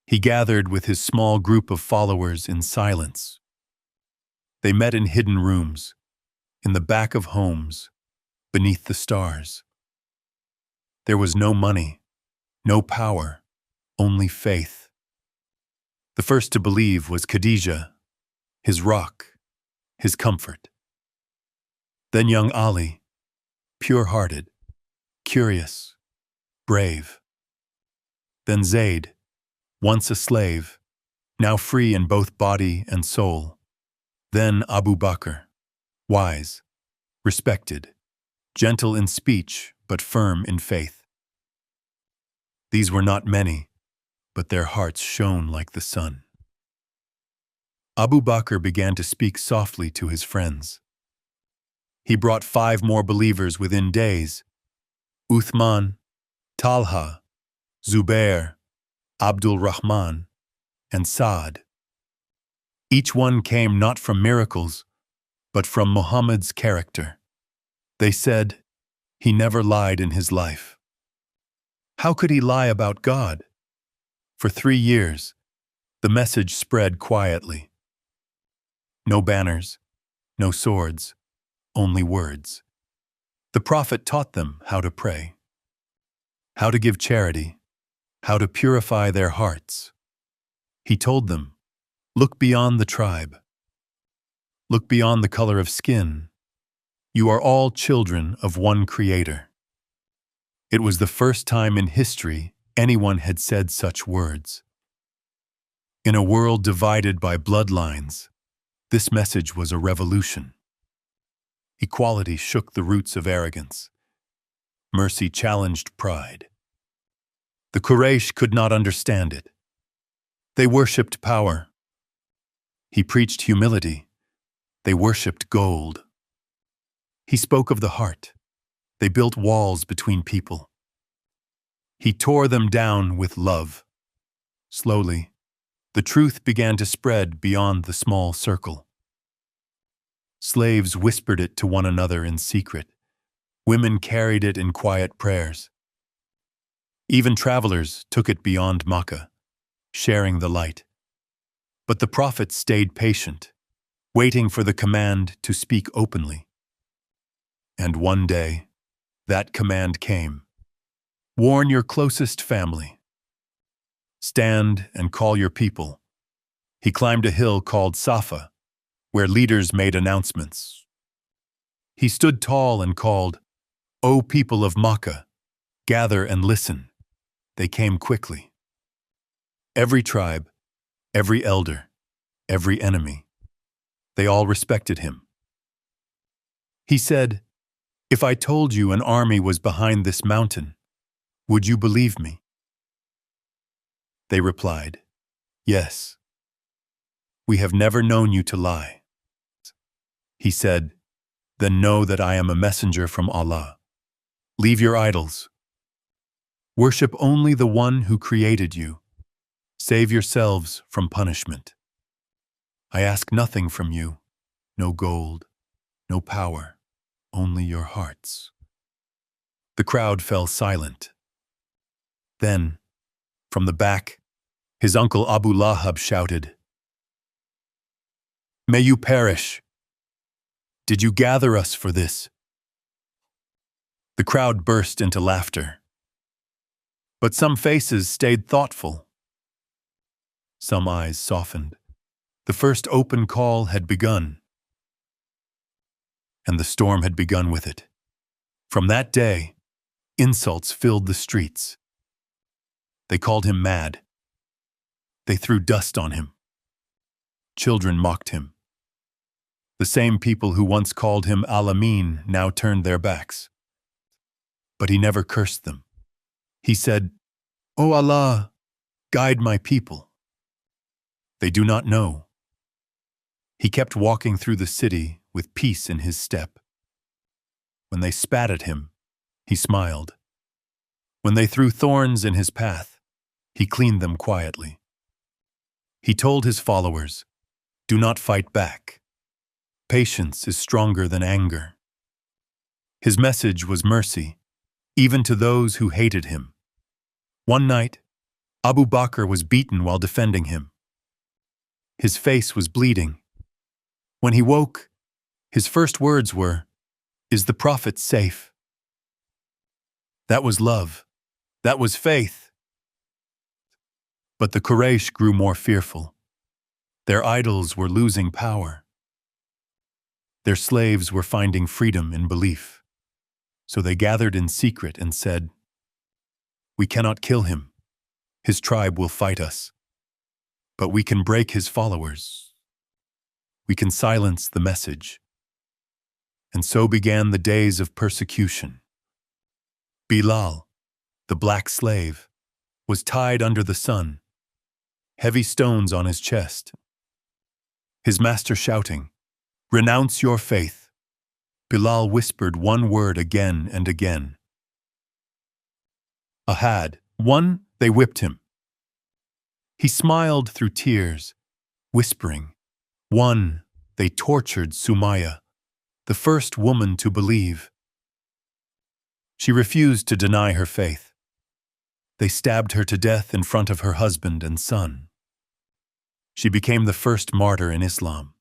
[SPEAKER 1] He gathered with his small group of followers in silence. They met in hidden rooms, in the back of homes, beneath the stars. There was no money, no power, only faith. The first to believe was Khadijah, his rock, his comfort. Then young Ali, pure-hearted, curious, brave. Then Zayd, once a slave, now free in both body and soul. Then Abu Bakr, wise, respected, gentle in speech but firm in faith. These were not many, but their hearts shone like the sun. Abu Bakr began to speak softly to his friends. He brought 5 more believers within days: Uthman, Talha, Zubair, Abdul Rahman, and Saad. Each one came not from miracles, but from Muhammad's character. They said, "He never lied in his life." How could he lie about God? For 3 years, the message spread quietly. No banners, no swords, only words. The Prophet taught them how to pray, how to give charity, how to purify their hearts. He told them, "Look beyond the tribe. Look beyond the color of skin. You are all children of one Creator." It was the first time in history anyone had said such words. In a world divided by bloodlines, this message was a revolution. Equality shook the roots of arrogance. Mercy challenged pride. The Quraysh could not understand it. They worshipped power. He preached humility. They worshipped gold. He spoke of the heart. They built walls between people. He tore them down with love. Slowly, the truth began to spread beyond the small circle. Slaves whispered it to one another in secret. Women carried it in quiet prayers. Even travelers took it beyond Makkah, sharing the light. But the Prophet stayed patient, waiting for the command to speak openly. And one day, that command came. Warn your closest family. Stand and call your people. He climbed a hill called Safa, where leaders made announcements. He stood tall and called, "O people of Makkah, gather and listen." They came quickly. Every tribe, every elder, every enemy. They all respected him. He said, "If I told you an army was behind this mountain, would you believe me?" They replied, "Yes. We have never known you to lie." He said, "Then know that I am a messenger from Allah. Leave your idols. Worship only the one who created you. Save yourselves from punishment. I ask nothing from you, no gold, no power, only your hearts." The crowd fell silent. Then, from the back, his uncle Abu Lahab shouted, "May you perish! Did you gather us for this?" The crowd burst into laughter. But some faces stayed thoughtful. Some eyes softened. The first open call had begun. And the storm had begun with it. From that day, insults filled the streets. They called him mad. They threw dust on him. Children mocked him. The same people who once called him Al-Amin now turned their backs. But he never cursed them. He said, "O Allah, guide my people. They do not know." He kept walking through the city with peace in his step. When they spat at him, he smiled. When they threw thorns in his path, he cleaned them quietly. He told his followers, "Do not fight back. Patience is stronger than anger." His message was mercy, even to those who hated him. One night, Abu Bakr was beaten while defending him. His face was bleeding. When he woke, his first words were, "Is the Prophet safe?" That was love. That was faith. But the Quraysh grew more fearful. Their idols were losing power. Their slaves were finding freedom in belief. So they gathered in secret and said, "We cannot kill him. His tribe will fight us. But we can break his followers. We can silence the message." And so began the days of persecution. Bilal, the black slave, was tied under the sun, heavy stones on his chest. His master shouting, "Renounce your faith." Bilal whispered one word again and again. Ahad. One, they whipped him. He smiled through tears, whispering. One, they tortured Sumaya, the first woman to believe. She refused to deny her faith. They stabbed her to death in front of her husband and son. She became the first martyr in Islam.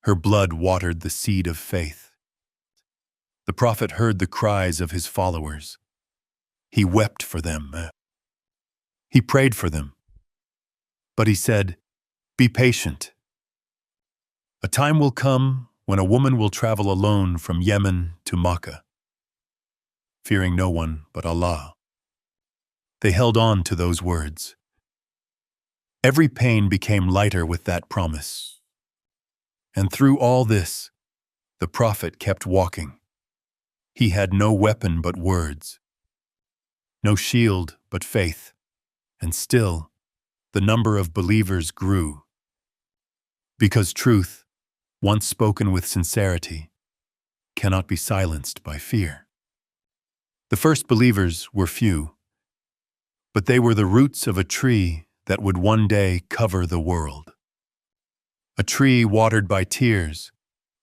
[SPEAKER 1] Her blood watered the seed of faith. The Prophet heard the cries of his followers. He wept for them. He prayed for them. But he said, "Be patient. A time will come when a woman will travel alone from Yemen to Makkah, fearing no one but Allah." They held on to those words. Every pain became lighter with that promise. And through all this, the Prophet kept walking. He had no weapon but words, no shield but faith, and still, the number of believers grew. Because truth, once spoken with sincerity, cannot be silenced by fear. The first believers were few, but they were the roots of a tree that would one day cover the world. A tree watered by tears,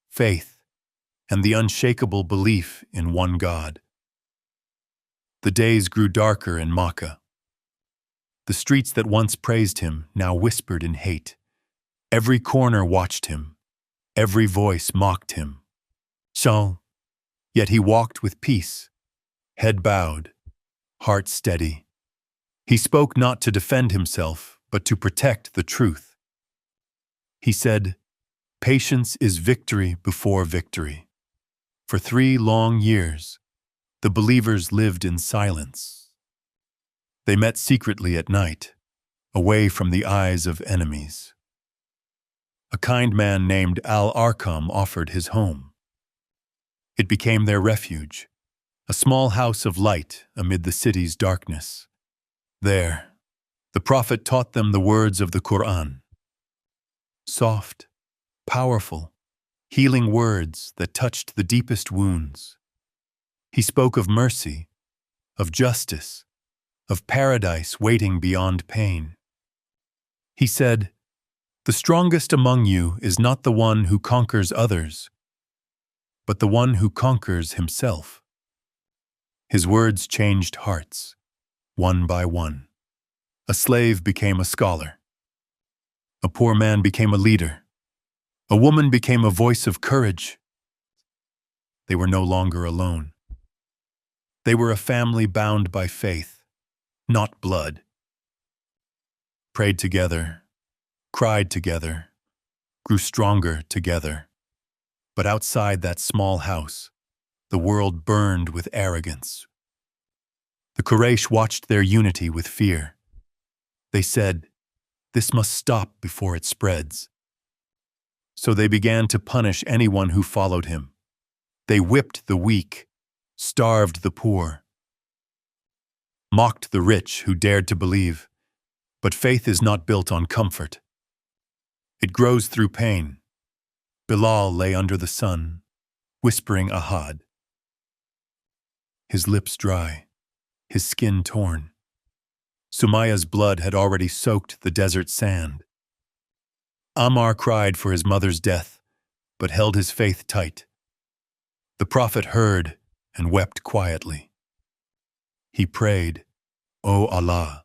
[SPEAKER 1] faith, and the unshakable belief in one God. The days grew darker in Makkah. The streets that once praised him now whispered in hate. Every corner watched him. Every voice mocked him. Yet he walked with peace, head bowed, heart steady. He spoke not to defend himself, but to protect the truth. He said, "Patience is victory before victory." For 3 long years, the believers lived in silence. They met secretly at night, away from the eyes of enemies. A kind man named Al-Arqam offered his home. It became their refuge, a small house of light amid the city's darkness. There, the Prophet taught them the words of the Quran. Soft, powerful, healing words that touched the deepest wounds. He spoke of mercy, of justice, of paradise waiting beyond pain. He said, "The strongest among you is not the one who conquers others, but the one who conquers himself." His words changed hearts, one by one. A slave became a scholar. A poor man became a leader. A woman became a voice of courage. They were no longer alone. They were a family bound by faith, not blood. Prayed together, cried together, grew stronger together. But outside that small house, the world burned with arrogance. The Quraysh watched their unity with fear. They said, "This must stop before it spreads." So they began to punish anyone who followed him. They whipped the weak, starved the poor, mocked the rich who dared to believe. But faith is not built on comfort. It grows through pain. Bilal lay under the sun, whispering Ahad. His lips dry, his skin torn. Sumaya's blood had already soaked the desert sand. Ammar cried for his mother's death, but held his faith tight. The Prophet heard and wept quietly. He prayed, "O Allah,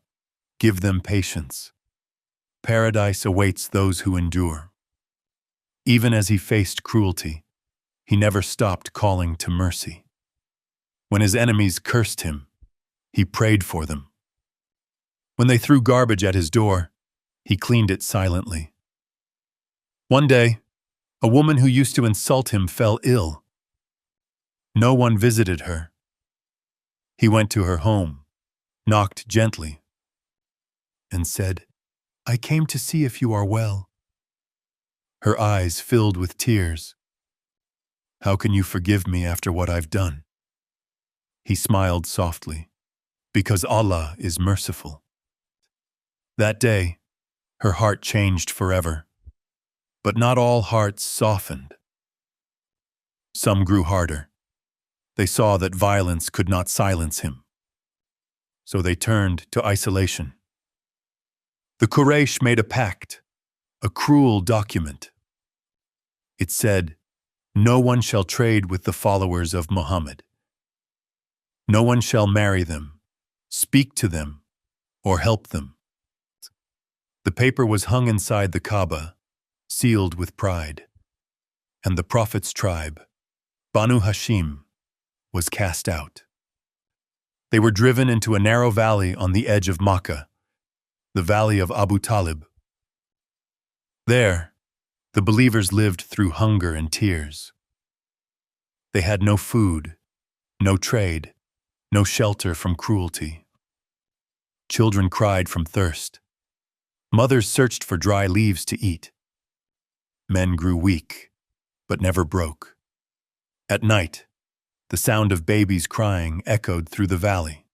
[SPEAKER 1] give them patience. Paradise awaits those who endure." Even as he faced cruelty, he never stopped calling to mercy. When his enemies cursed him, he prayed for them. When they threw garbage at his door, he cleaned it silently. One day, a woman who used to insult him fell ill. No one visited her. He went to her home, knocked gently, and said, "I came to see if you are well." Her eyes filled with tears. "How can you forgive me after what I've done?" He smiled softly, "Because Allah is merciful." That day, her heart changed forever. But not all hearts softened. Some grew harder. They saw that violence could not silence him. So they turned to isolation. The Quraysh made a pact, a cruel document. It said, "No one shall trade with the followers of Muhammad. No one shall marry them, speak to them, or help them." The paper was hung inside the Kaaba, sealed with pride. And the Prophet's tribe, Banu Hashim, was cast out. They were driven into a narrow valley on the edge of Makkah, the valley of Abu Talib. There, the believers lived through hunger and tears. They had no food, no trade, no shelter from cruelty. Children cried from thirst. Mothers searched for dry leaves to eat. Men grew weak, but never broke. At night, the sound of babies crying echoed through the valley.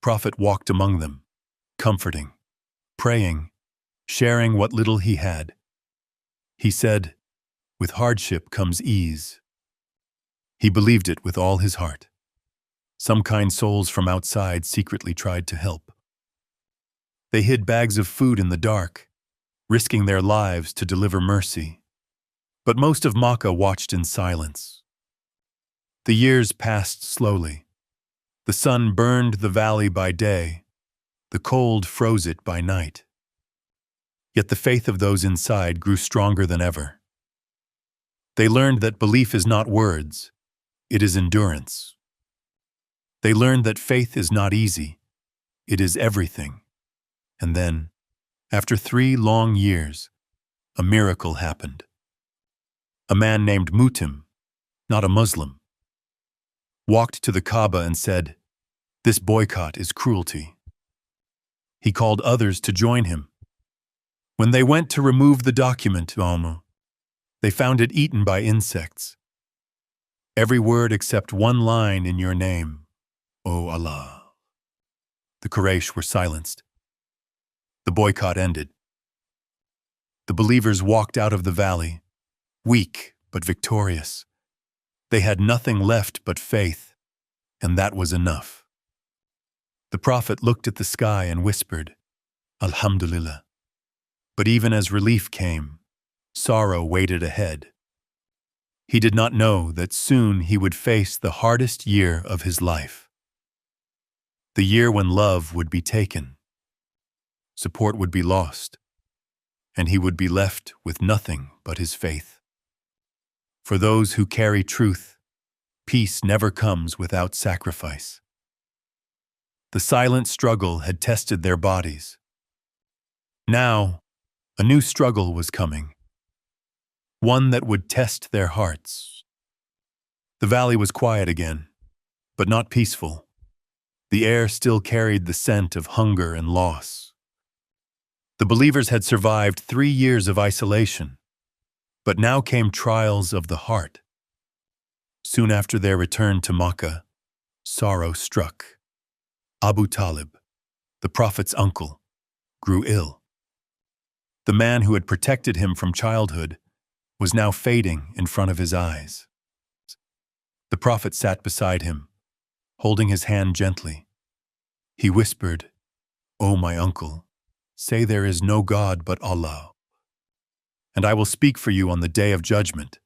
[SPEAKER 1] Prophet walked among them, comforting, praying, sharing what little he had. He said, "With hardship comes ease." He believed it with all his heart. Some kind souls from outside secretly tried to help. They hid bags of food in the dark, risking their lives to deliver mercy. But most of Makkah watched in silence. The years passed slowly. The sun burned the valley by day. The cold froze it by night. Yet the faith of those inside grew stronger than ever. They learned that belief is not words, it is endurance. They learned that faith is not easy, it is everything. And then, after 3 long years, a miracle happened. A man named Mutim, not a Muslim, walked to the Kaaba and said, "This boycott is cruelty." He called others to join him. When they went to remove the document, they found it eaten by insects. Every word except one line in your name, O Allah. The Quraysh were silenced. The boycott ended. The believers walked out of the valley, weak but victorious. They had nothing left but faith, and that was enough. The Prophet looked at the sky and whispered, "Alhamdulillah." But even as relief came, sorrow waited ahead. He did not know that soon he would face the hardest year of his life. The year when love would be taken, support would be lost, and he would be left with nothing but his faith. For those who carry truth, peace never comes without sacrifice. The silent struggle had tested their bodies. Now, a new struggle was coming, one that would test their hearts. The valley was quiet again, but not peaceful. The air still carried the scent of hunger and loss. The believers had survived 3 years of isolation, but now came trials of the heart. Soon after their return to Makkah, sorrow struck. Abu Talib, the Prophet's uncle, grew ill. The man who had protected him from childhood was now fading in front of his eyes. The Prophet sat beside him, holding his hand gently. He whispered, "O my uncle, say there is no God but Allah, and I will speak for you on the day of judgment."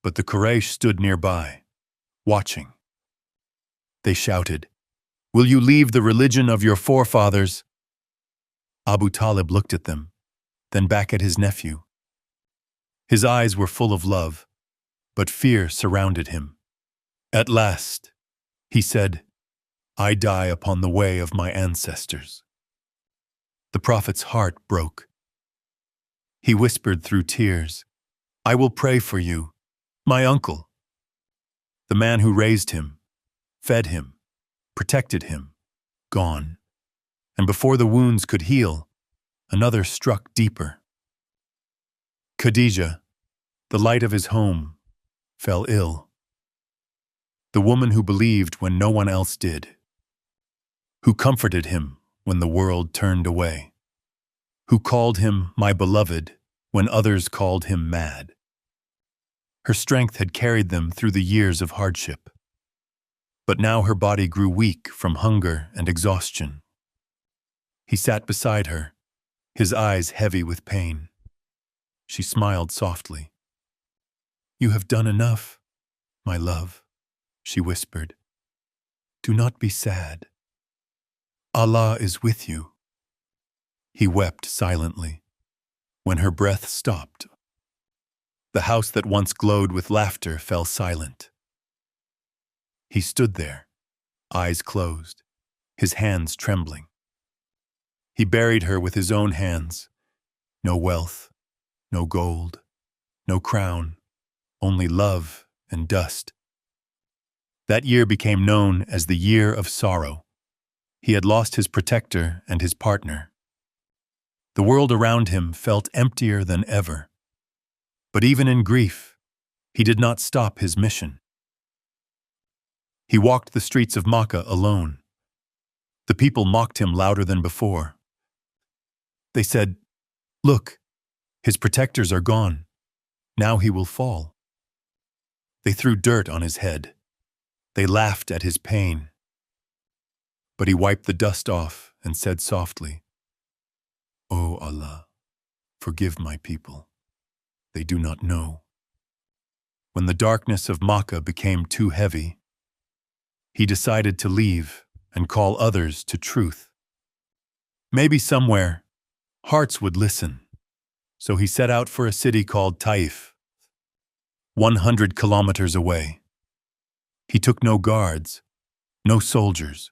[SPEAKER 1] But the Quraysh stood nearby, watching. They shouted, "Will you leave the religion of your forefathers?" Abu Talib looked at them, then back at his nephew. His eyes were full of love, but fear surrounded him. At last, He said, I die upon the way of my ancestors. The prophet's heart broke. He whispered through tears, I will pray for you, my uncle. The man who raised him, fed him, protected him, gone. And before the wounds could heal, another struck deeper. Khadijah, the light of his home, fell ill. The woman who believed when no one else did, who comforted him when the world turned away, who called him my beloved when others called him mad. Her strength had carried them through the years of hardship, but now her body grew weak from hunger and exhaustion. He sat beside her, his eyes heavy with pain. She smiled softly. You have done enough, my love, she whispered. Do not be sad. Allah is with you. He wept silently. When her breath stopped, the house that once glowed with laughter fell silent. He stood there, eyes closed, his hands trembling. He buried her with his own hands. No wealth, no gold, no crown, only love and dust. That year became known as the Year of Sorrow. He had lost his protector and his partner. The world around him felt emptier than ever. But even in grief, he did not stop his mission. He walked the streets of Makkah alone. The people mocked him louder than before. They said, Look, his protectors are gone. Now he will fall. They threw dirt on his head. They laughed at his pain. But he wiped the dust off and said softly, O Allah, forgive my people. They do not know. When the darkness of Makkah became too heavy, he decided to leave and call others to truth. Maybe somewhere, hearts would listen. So he set out for a city called Taif, 100 kilometers away. He took no guards, no soldiers,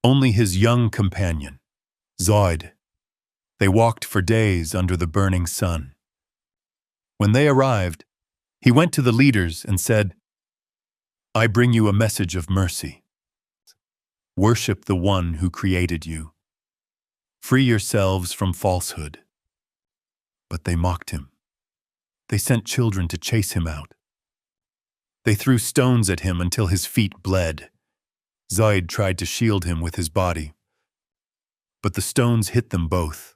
[SPEAKER 1] only his young companion, Zaid. They walked for days under the burning sun. When they arrived, he went to the leaders and said, I bring you a message of mercy. Worship the one who created you. Free yourselves from falsehood. But they mocked him. They sent children to chase him out. They threw stones at him until his feet bled. Zaid tried to shield him with his body, but the stones hit them both.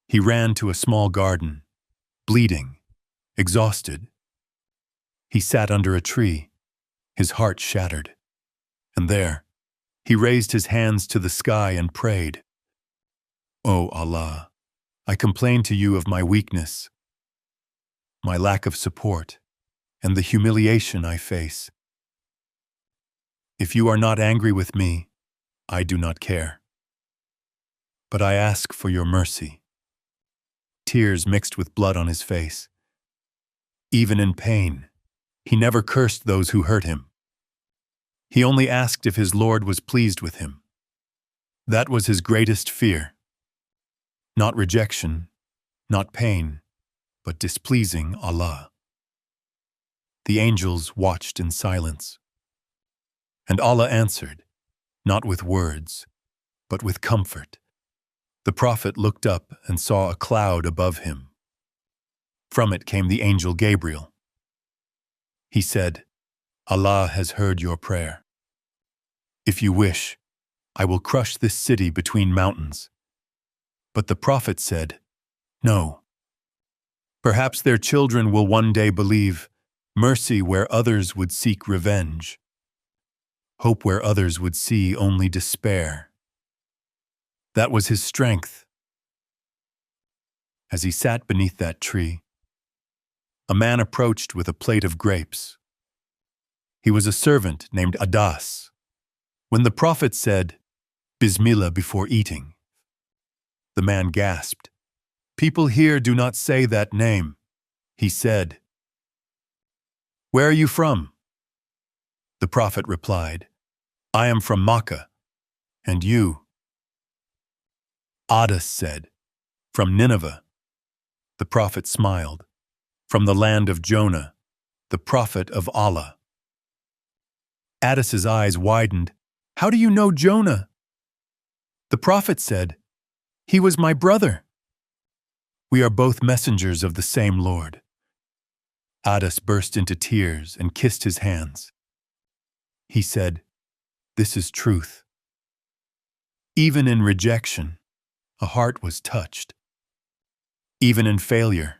[SPEAKER 1] He ran to a small garden, bleeding, exhausted. He sat under a tree, his heart shattered. And there, he raised his hands to the sky and prayed, O Allah, I complain to you of my weakness, my lack of support, and the humiliation I face. If you are not angry with me, I do not care. But I ask for your mercy. Tears mixed with blood on his face. Even in pain, he never cursed those who hurt him. He only asked if his Lord was pleased with him. That was his greatest fear. Not rejection, not pain, but displeasing Allah. The angels watched in silence. And Allah answered, not with words, but with comfort. The prophet looked up and saw a cloud above him. From it came the angel Gabriel. He said, Allah has heard your prayer. If you wish, I will crush this city between mountains. But the prophet said, No. Perhaps their children will one day believe mercy where others would seek revenge, hope where others would see only despair. That was his strength. As he sat beneath that tree, a man approached with a plate of grapes. He was a servant named Adas. When the prophet said, Bismillah before eating, the man gasped. People here do not say that name. He said, Where are you from? The prophet replied, I am from Makkah, and you? Adas said, from Nineveh. The prophet smiled, from the land of Jonah, the prophet of Allah. Adas's eyes widened. How do you know Jonah? The prophet said, he was my brother. We are both messengers of the same Lord. Adas burst into tears and kissed his hands. He said, this is truth. Even in rejection, a heart was touched. Even in failure,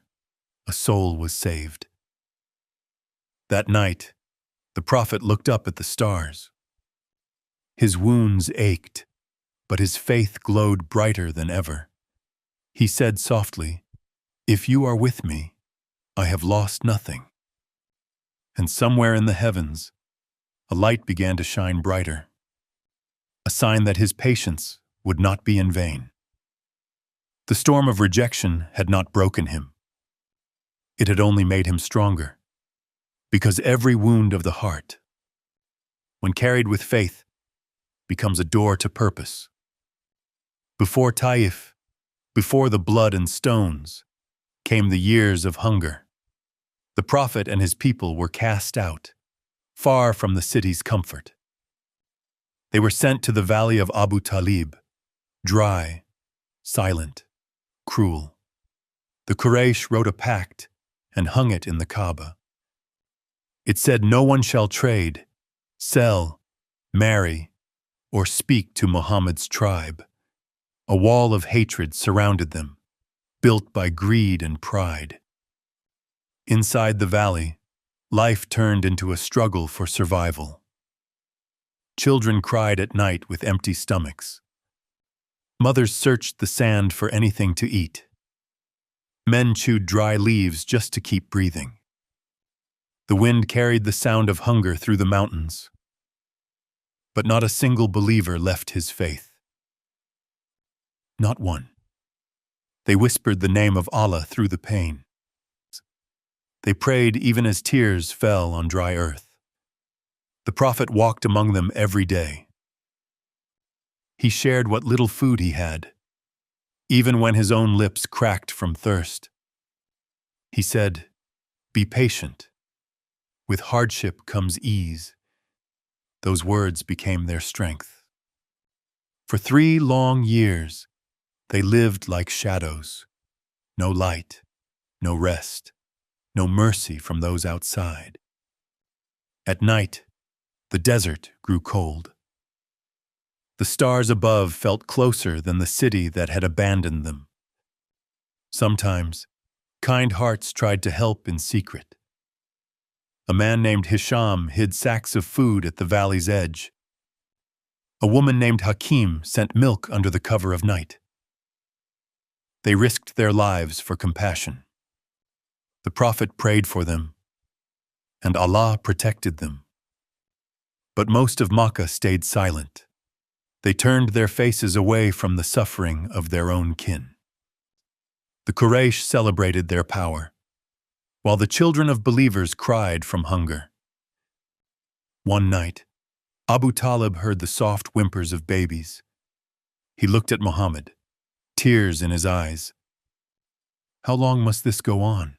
[SPEAKER 1] a soul was saved. That night, the prophet looked up at the stars. His wounds ached, but his faith glowed brighter than ever. He said softly, if you are with me, I have lost nothing. And somewhere in the heavens, a light began to shine brighter, a sign that his patience would not be in vain. The storm of rejection had not broken him. It had only made him stronger, because every wound of the heart, when carried with faith, becomes a door to purpose. Before Taif, before the blood and stones, came the years of hunger. The prophet and his people were cast out, far from the city's comfort. They were sent to the valley of Abu Talib, dry, silent, cruel. The Quraysh wrote a pact and hung it in the Kaaba. It said no one shall trade, sell, marry, or speak to Muhammad's tribe. A wall of hatred surrounded them, built by greed and pride. Inside the valley, life turned into a struggle for survival. Children cried at night with empty stomachs. Mothers searched the sand for anything to eat. Men chewed dry leaves just to keep breathing. The wind carried the sound of hunger through the mountains. But not a single believer left his faith. Not one. They whispered the name of Allah through the pain. They prayed even as tears fell on dry earth. The prophet walked among them every day. He shared what little food he had, even when his own lips cracked from thirst. He said, be patient. With hardship comes ease. Those words became their strength. For 3 long years, they lived like shadows. No light, no rest, no mercy from those outside. At night, the desert grew cold. The stars above felt closer than the city that had abandoned them. Sometimes, kind hearts tried to help in secret. A man named Hisham hid sacks of food at the valley's edge. A woman named Hakim sent milk under the cover of night. They risked their lives for compassion. The prophet prayed for them, and Allah protected them. But most of Makkah stayed silent. They turned their faces away from the suffering of their own kin. The Quraysh celebrated their power, while the children of believers cried from hunger. One night, Abu Talib heard the soft whimpers of babies. He looked at Muhammad, tears in his eyes. How long must this go on?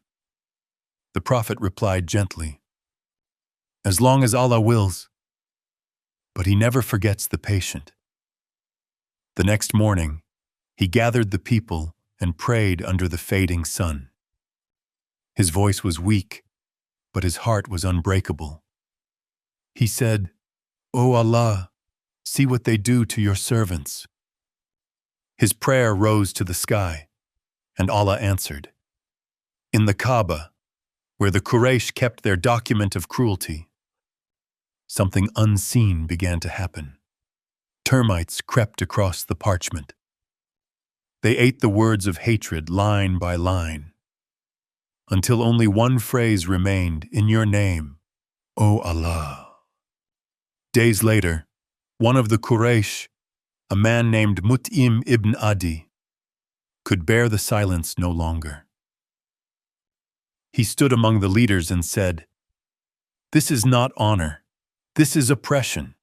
[SPEAKER 1] The prophet replied gently, as long as Allah wills. But he never forgets the patient. The next morning, he gathered the people and prayed under the fading sun. His voice was weak, but his heart was unbreakable. He said, O Allah, see what they do to your servants. His prayer rose to the sky, and Allah answered. In the Kaaba, where the Quraysh kept their document of cruelty, something unseen began to happen. Termites crept across the parchment. They ate the words of hatred line by line, until only one phrase remained in your name, O Allah. Days later, one of the Quraysh, a man named Mut'im ibn Adi, could bear the silence no longer. He stood among the leaders and said, This is not honor, This is oppression.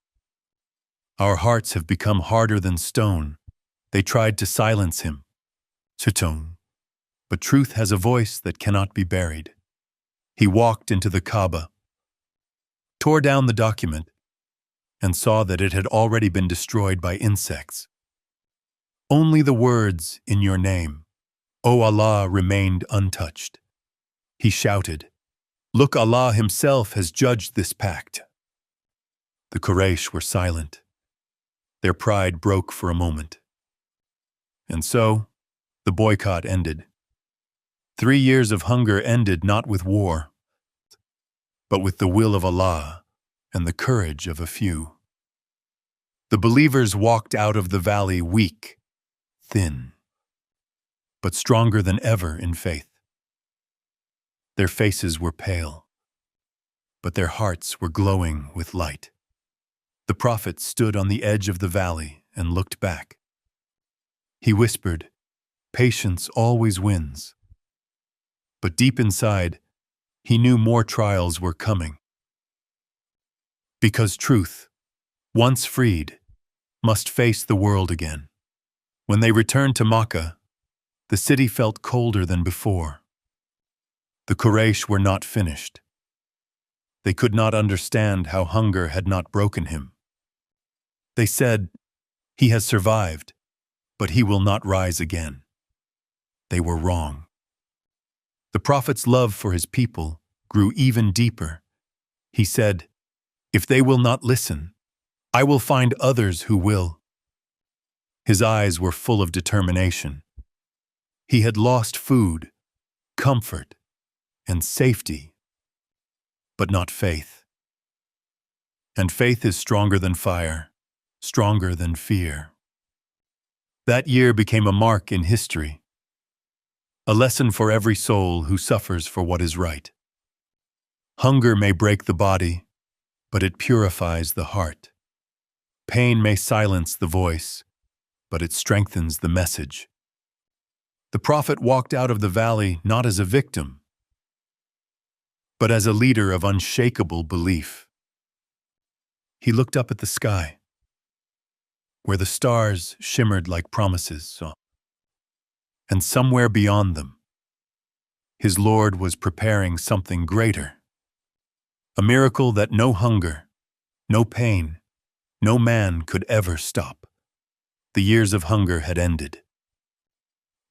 [SPEAKER 1] Our hearts have become harder than stone. They tried to silence him. Sutong. But truth has a voice that cannot be buried. He walked into the Kaaba, tore down the document, and saw that it had already been destroyed by insects. Only the words, "In your name, O Allah," remained untouched. He shouted, "Look, Allah himself has judged this pact." The Quraysh were silent. Their pride broke for a moment. And so, the boycott ended. 3 years of hunger ended not with war, but with the will of Allah and the courage of a few. The believers walked out of the valley weak, thin, but stronger than ever in faith. Their faces were pale, but their hearts were glowing with light. The prophet stood on the edge of the valley and looked back. He whispered, "Patience always wins." But deep inside, he knew more trials were coming. Because truth, once freed, must face the world again. When they returned to Makkah, the city felt colder than before. The Quraysh were not finished. They could not understand how hunger had not broken him. They said, "He has survived, but he will not rise again." They were wrong. The prophet's love for his people grew even deeper. He said, "If they will not listen, I will find others who will." His eyes were full of determination. He had lost food, comfort, and safety, but not faith. And faith is stronger than fire, stronger than fear. That year became a mark in history, a lesson for every soul who suffers for what is right. Hunger may break the body, but it purifies the heart. Pain may silence the voice, but it strengthens the message. The prophet walked out of the valley not as a victim, but as a leader of unshakable belief. He looked up at the sky, where the stars shimmered like promises, and somewhere beyond them, his Lord was preparing something greater, a miracle that no hunger, no pain, no man could ever stop. The years of hunger had ended.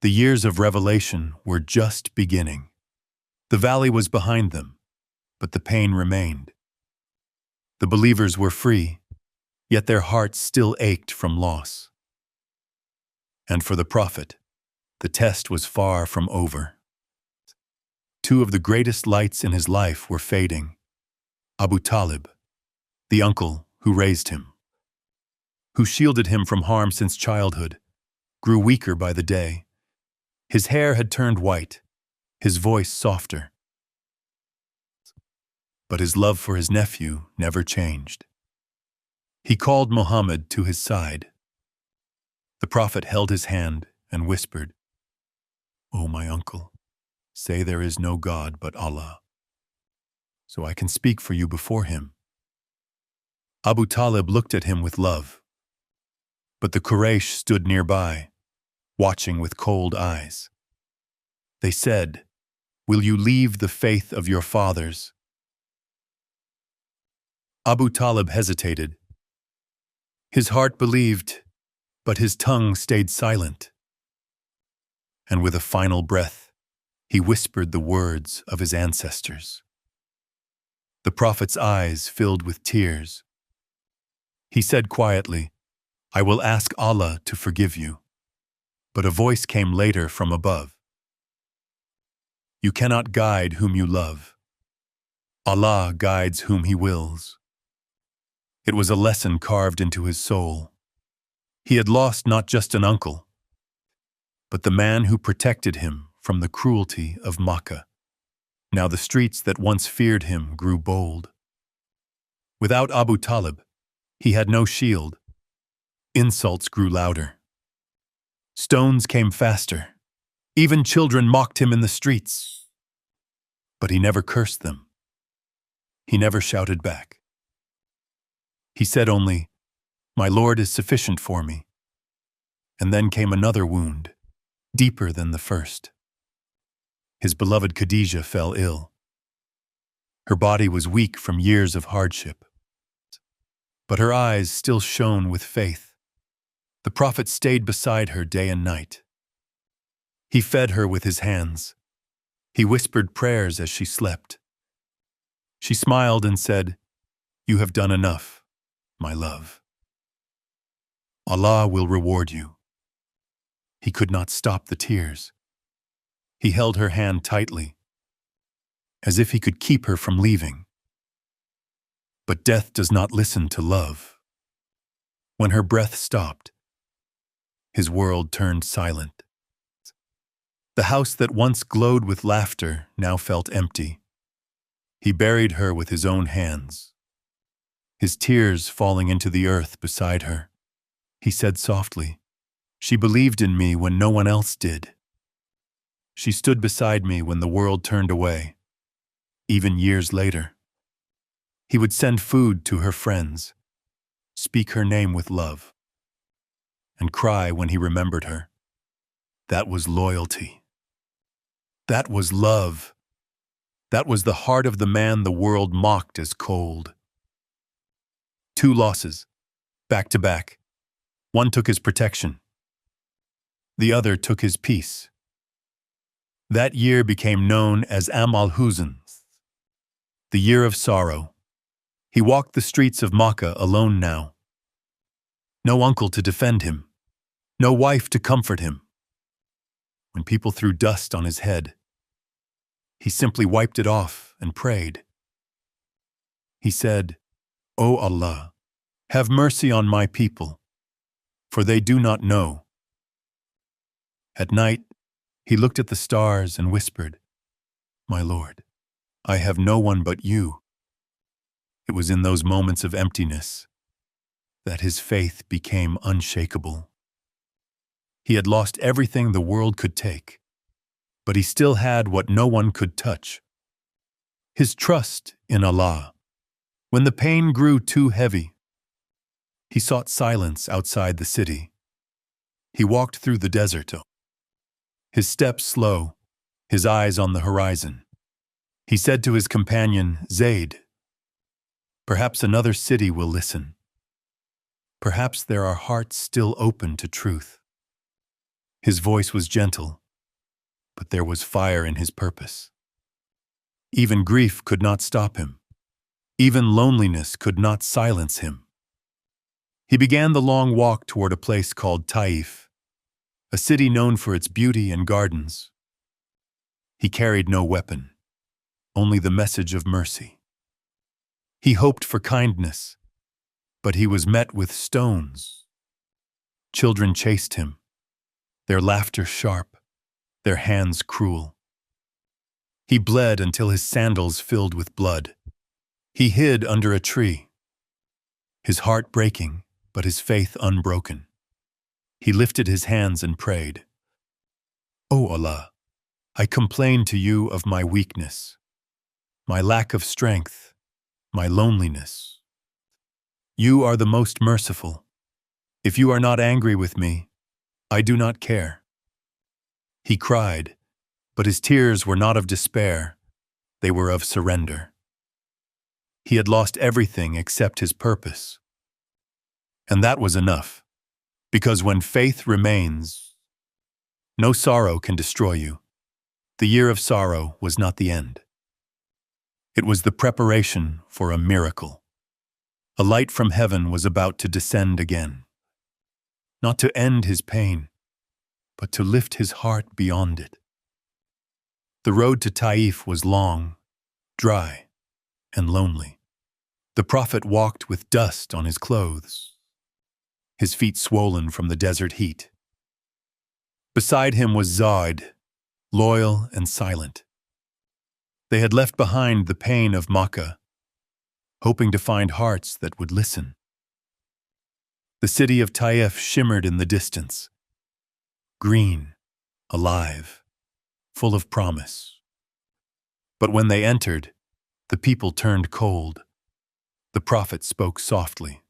[SPEAKER 1] The years of revelation were just beginning. The valley was behind them, but the pain remained. The believers were free, yet their hearts still ached from loss. And for the prophet, the test was far from over. 2 of the greatest lights in his life were fading. Abu Talib, the uncle who raised him, who shielded him from harm since childhood, grew weaker by the day. His hair had turned white, his voice softer. But his love for his nephew never changed. He called Muhammad to his side. The prophet held his hand and whispered, "O my uncle, say there is no God but Allah, so I can speak for you before him." Abu Talib looked at him with love, but the Quraysh stood nearby, watching with cold eyes. They said, "Will you leave the faith of your fathers?" Abu Talib hesitated. His heart believed, but his tongue stayed silent. And with a final breath, he whispered the words of his ancestors. The prophet's eyes filled with tears. He said quietly, "I will ask Allah to forgive you." But a voice came later from above. "You cannot guide whom you love. Allah guides whom He wills." It was a lesson carved into his soul. He had lost not just an uncle, but the man who protected him from the cruelty of Makkah. Now the streets that once feared him grew bold. Without Abu Talib, he had no shield. Insults grew louder. Stones came faster. Even children mocked him in the streets. But he never cursed them. He never shouted back. He said only, "My Lord is sufficient for me." And then came another wound, deeper than the first. His beloved Khadijah fell ill. Her body was weak from years of hardship, but her eyes still shone with faith. The prophet stayed beside her day and night. He fed her with his hands. He whispered prayers as she slept. She smiled and said, "You have done enough, my love. Allah will reward you." He could not stop the tears. He held her hand tightly, as if he could keep her from leaving. But death does not listen to love. When her breath stopped, his world turned silent. The house that once glowed with laughter now felt empty. He buried her with his own hands, his tears falling into the earth beside her. He said softly, "She believed in me when no one else did. She stood beside me when the world turned away, even years later." He would send food to her friends, speak her name with love, and cry when he remembered her. That was loyalty. That was love. That was the heart of the man the world mocked as cold. 2 losses, back to back. One took his protection. The other took his peace. That year became known as Am al-Huzn, the year of sorrow. He walked the streets of Makkah alone now. No uncle to defend him. No wife to comfort him. When people threw dust on his head, he simply wiped it off and prayed. He said, "O Allah, have mercy on my people, for they do not know." At night, he looked at the stars and whispered, "My Lord, I have no one but you." It was in those moments of emptiness that his faith became unshakable. He had lost everything the world could take, but he still had what no one could touch: his trust in Allah. When the pain grew too heavy, he sought silence outside the city. He walked through the desert, his steps slow, his eyes on the horizon. He said to his companion, "Zayd, perhaps another city will listen. Perhaps there are hearts still open to truth." His voice was gentle, but there was fire in his purpose. Even grief could not stop him. Even loneliness could not silence him. He began the long walk toward a place called Taif, a city known for its beauty and gardens. He carried no weapon, only the message of mercy. He hoped for kindness, but he was met with stones. Children chased him, their laughter sharp, their hands cruel. He bled until his sandals filled with blood. He hid under a tree, his heart breaking, but his faith unbroken. He lifted his hands and prayed, "O Allah, I complain to you of my weakness, my lack of strength, my loneliness. You are the most merciful. If you are not angry with me, I do not care." He cried, but his tears were not of despair, they were of surrender. He had lost everything except his purpose. And that was enough, because when faith remains, no sorrow can destroy you. The year of sorrow was not the end. It was the preparation for a miracle. A light from heaven was about to descend again, not to end his pain, but to lift his heart beyond it. The road to Taif was long, dry, and lonely. The prophet walked with dust on his clothes, his feet swollen from the desert heat. Beside him was Zaid, loyal and silent. They had left behind the pain of Makkah, hoping to find hearts that would listen. The city of Taif shimmered in the distance, green, alive, full of promise. But when they entered, the people turned cold. The prophet spoke softly.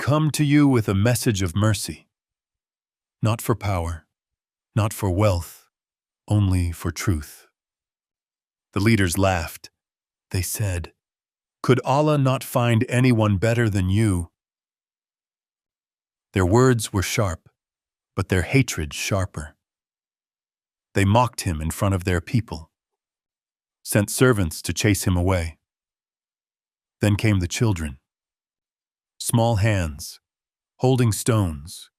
[SPEAKER 1] come to you with a message of mercy, not for power, not for wealth, only for truth." The leaders laughed. They said, "Could Allah not find anyone better than you?" Their words were sharp, but their hatred sharper. They mocked him in front of their people, sent servants to chase him away. Then came the children, small hands, holding stones.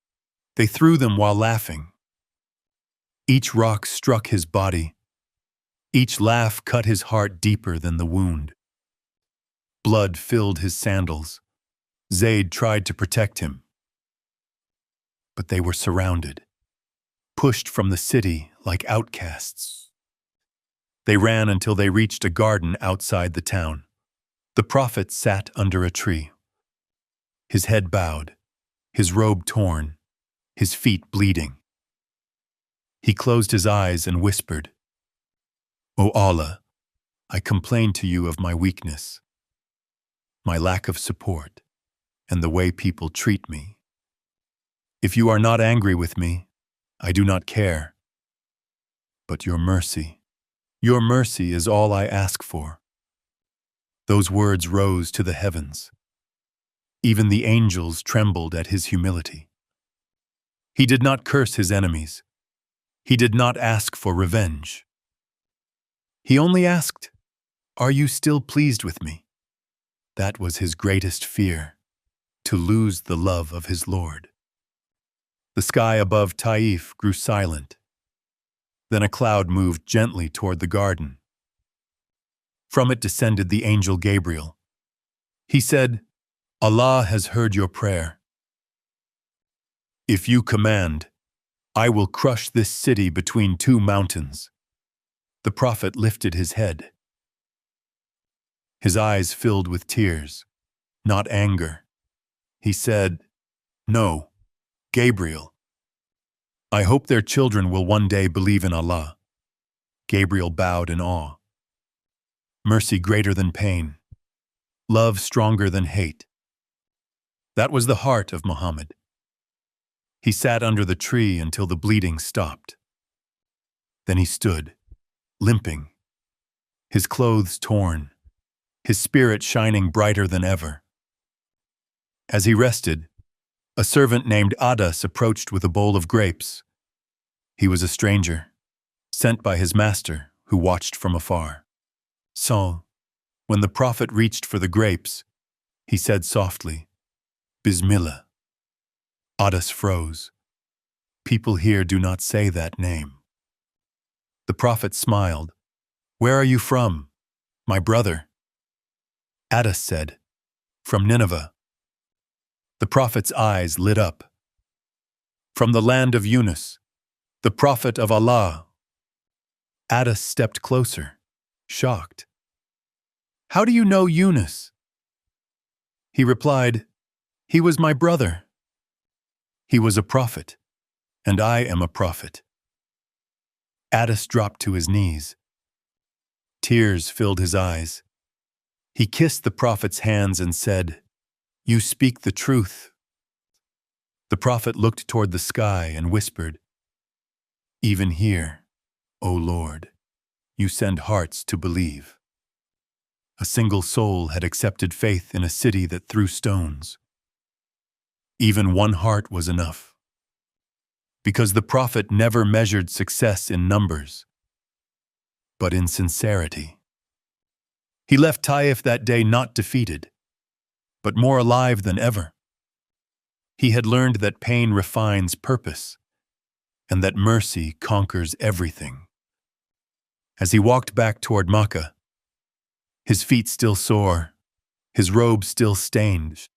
[SPEAKER 1] They threw them while laughing. Each rock struck his body. Each laugh cut his heart deeper than the wound. Blood filled his sandals. Zayd tried to protect him. But they were surrounded, pushed from the city like outcasts. They ran until they reached a garden outside the town. The prophet sat under a tree, his head bowed, his robe torn, his feet bleeding. He closed his eyes and whispered, "O Allah, I complain to you of my weakness, my lack of support, and the way people treat me. If you are not angry with me, I do not care. But your mercy is all I ask for." Those words rose to the heavens. Even the angels trembled at his humility. He did not curse his enemies. He did not ask for revenge. He only asked, "Are you still pleased with me?" That was his greatest fear, to lose the love of his Lord. The sky above Taif grew silent. Then a cloud moved gently toward the garden. From it descended the angel Gabriel. He said, "Allah has heard your prayer. If you command, I will crush this city between two mountains." The prophet lifted his head. His eyes filled with tears, not anger. He said, "No, Gabriel. I hope their children will one day believe in Allah." Gabriel bowed in awe. Mercy greater than pain, love stronger than hate. That was the heart of Muhammad. He sat under the tree until the bleeding stopped. Then he stood, limping, his clothes torn, his spirit shining brighter than ever. As he rested, a servant named Adas approached with a bowl of grapes. He was a stranger, sent by his master, who watched from afar. So, when the prophet reached for the grapes, he said softly, "Bismillah." Adas froze. People here do not say that name. The prophet smiled. "Where are you from, my brother?" Adas said, "From Nineveh." The prophet's eyes lit up. "From the land of Yunus, the prophet of Allah." Adas stepped closer, shocked. "How do you know Yunus?" He replied, "He was my brother. He was a prophet, and I am a prophet." Adas dropped to his knees. Tears filled his eyes. He kissed the prophet's hands and said, "You speak the truth." The prophet looked toward the sky and whispered, "Even here, O Lord, you send hearts to believe." A single soul had accepted faith in a city that threw stones. Even one heart was enough. Because the prophet never measured success in numbers, but in sincerity. He left Taif that day not defeated, but more alive than ever. He had learned that pain refines purpose, and that mercy conquers everything. As he walked back toward Makkah, his feet still sore, his robe still stained,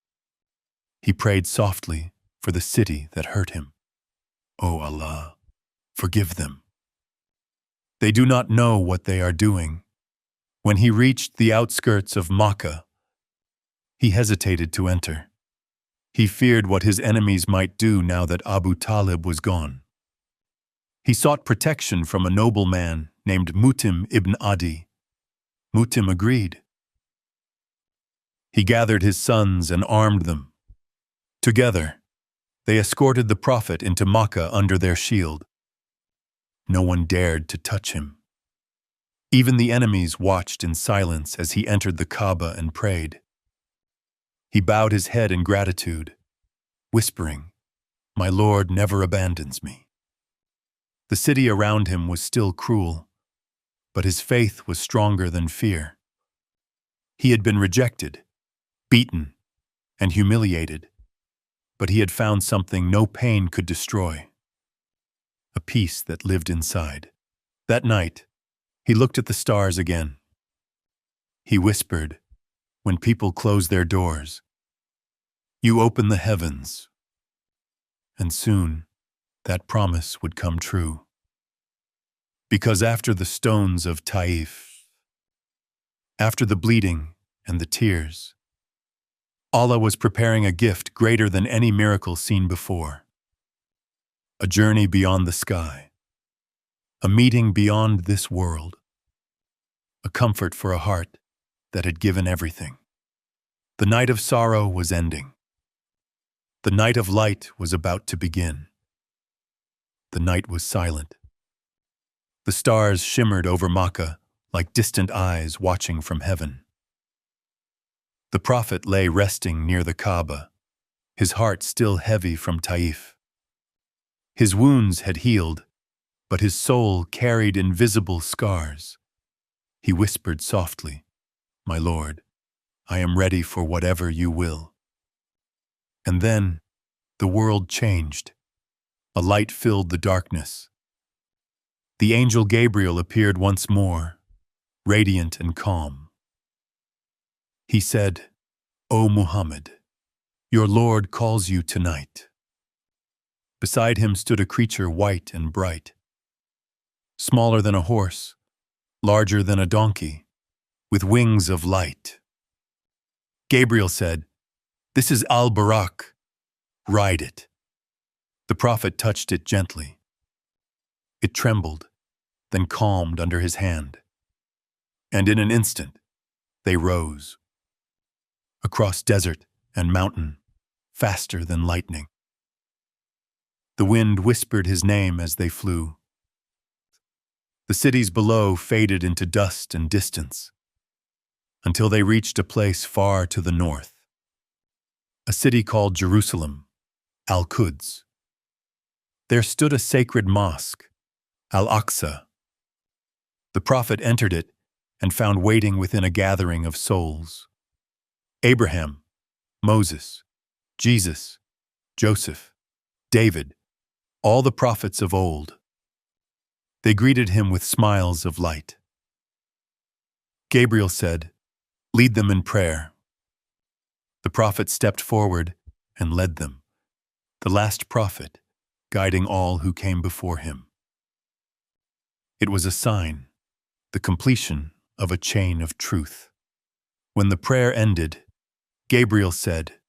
[SPEAKER 1] he prayed softly for the city that hurt him. "O Allah, forgive them. They do not know what they are doing." When he reached the outskirts of Makkah, he hesitated to enter. He feared what his enemies might do now that Abu Talib was gone. He sought protection from a noble man named Mutim ibn Adi. Mutim agreed. He gathered his sons and armed them. Together, they escorted the prophet into Makkah under their shield. No one dared to touch him. Even the enemies watched in silence as he entered the Kaaba and prayed. He bowed his head in gratitude, whispering, "My Lord never abandons me." The city around him was still cruel, but his faith was stronger than fear. He had been rejected, beaten, and humiliated, but he had found something no pain could destroy: a peace that lived inside. That night, he looked at the stars again. He whispered, when people close their doors, "You open the heavens." And soon, that promise would come true. Because after the stones of Taif, after the bleeding and the tears, Allah was preparing a gift greater than any miracle seen before. A journey beyond the sky, a meeting beyond this world, a comfort for a heart that had given everything. The night of sorrow was ending. The night of light was about to begin. The night was silent. The stars shimmered over Makkah like distant eyes watching from heaven. The prophet lay resting near the Kaaba, his heart still heavy from Taif. His wounds had healed, but his soul carried invisible scars. He whispered softly, "My Lord, I am ready for whatever you will." And then, the world changed. A light filled the darkness. The angel Gabriel appeared once more, radiant and calm. He said, "O Muhammad, your Lord calls you tonight." Beside him stood a creature white and bright, smaller than a horse, larger than a donkey, with wings of light. Gabriel said, "This is Al-Barak. Ride it." The prophet touched it gently. It trembled, then calmed under his hand. And in an instant, they rose. Across desert and mountain, faster than lightning. The wind whispered his name as they flew. The cities below faded into dust and distance, until they reached a place far to the north. A city called Jerusalem, Al-Quds. There stood a sacred mosque, Al-Aqsa. The prophet entered it and found waiting within a gathering of souls: Abraham, Moses, Jesus, Joseph, David, all the prophets of old. They greeted him with smiles of light. Gabriel said, "Lead them in prayer." The prophet stepped forward and led them, the last prophet, guiding all who came before him. It was a sign, the completion of a chain of truth. When the prayer ended, Gabriel said,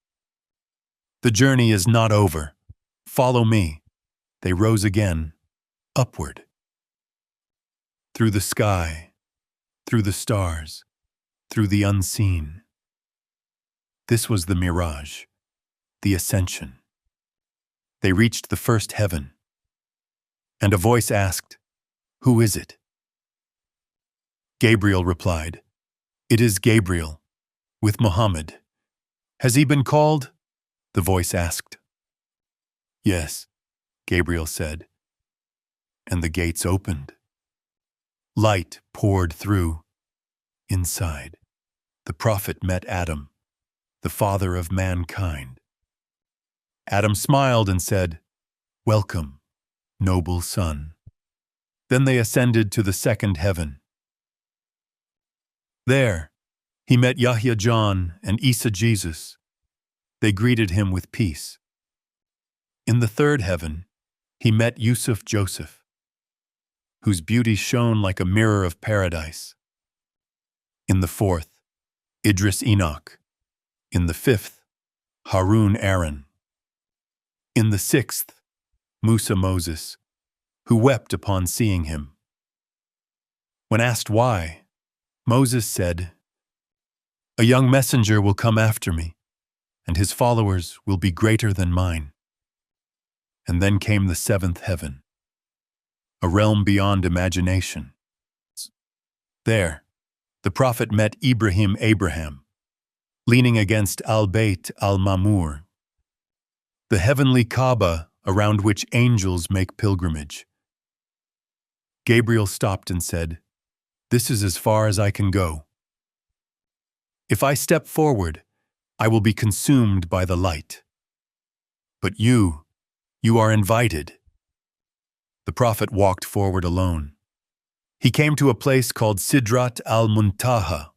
[SPEAKER 1] "The journey is not over. Follow me." They rose again, upward. Through the sky, through the stars, through the unseen. This was the Miraj, the ascension. They reached the first heaven, and a voice asked, "Who is it?" Gabriel replied, "It is Gabriel, with Muhammad." "Has he been called?" the voice asked. "Yes," Gabriel said, and the gates opened. Light poured through. Inside, the prophet met Adam, the father of mankind. Adam smiled and said, "Welcome, noble son." Then they ascended to the second heaven. There, he met Yahya John and Isa Jesus. They greeted him with peace. In the third heaven, he met Yusuf Joseph, whose beauty shone like a mirror of paradise. In the fourth, Idris Enoch. In the fifth, Harun Aaron. In the sixth, Musa Moses, who wept upon seeing him. When asked why, Moses said, "A young messenger will come after me, and his followers will be greater than mine. And then came the seventh heaven, a realm beyond imagination. There, the prophet met Abraham, leaning against Al-Bayt al-Mamur, the heavenly Kaaba around which angels make pilgrimage. Gabriel stopped and said, "This is as far as I can go. If I step forward, I will be consumed by the light. But you are invited." The prophet walked forward alone. He came to a place called Sidrat al-Muntaha,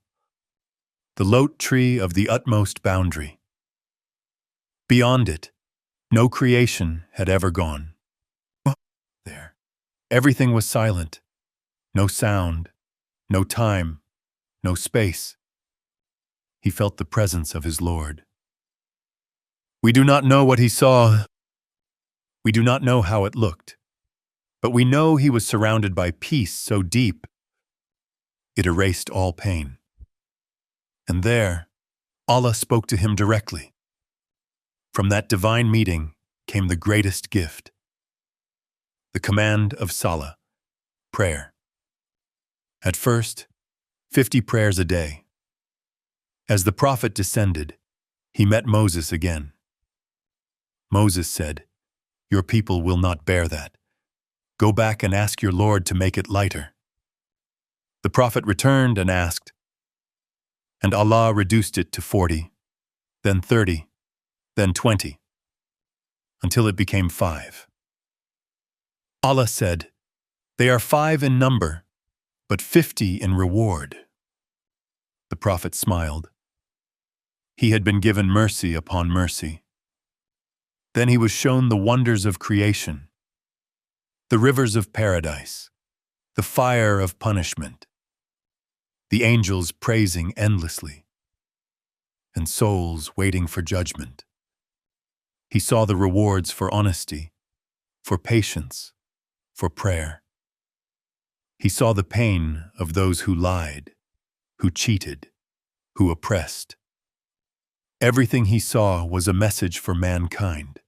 [SPEAKER 1] the lote tree of the utmost boundary. Beyond it, no creation had ever gone. There, everything was silent. No sound, no time, no space. He felt the presence of his Lord. We do not know what he saw. We do not know how it looked. But we know he was surrounded by peace so deep, it erased all pain. And there, Allah spoke to him directly. From that divine meeting came the greatest gift, the command of Salah, prayer. At first, 50 prayers a day. As the prophet descended, he met Moses again. Moses said, "Your people will not bear that. Go back and ask your Lord to make it lighter." The prophet returned and asked, and Allah reduced it to 40, then 30, then 20, until it became 5. Allah said, "They are 5 in number, but 50 in reward." The prophet smiled. He had been given mercy upon mercy. Then he was shown the wonders of creation, the rivers of paradise, the fire of punishment, the angels praising endlessly, and souls waiting for judgment. He saw the rewards for honesty, for patience, for prayer. He saw the pain of those who lied, who cheated, who oppressed. Everything he saw was a message for mankind.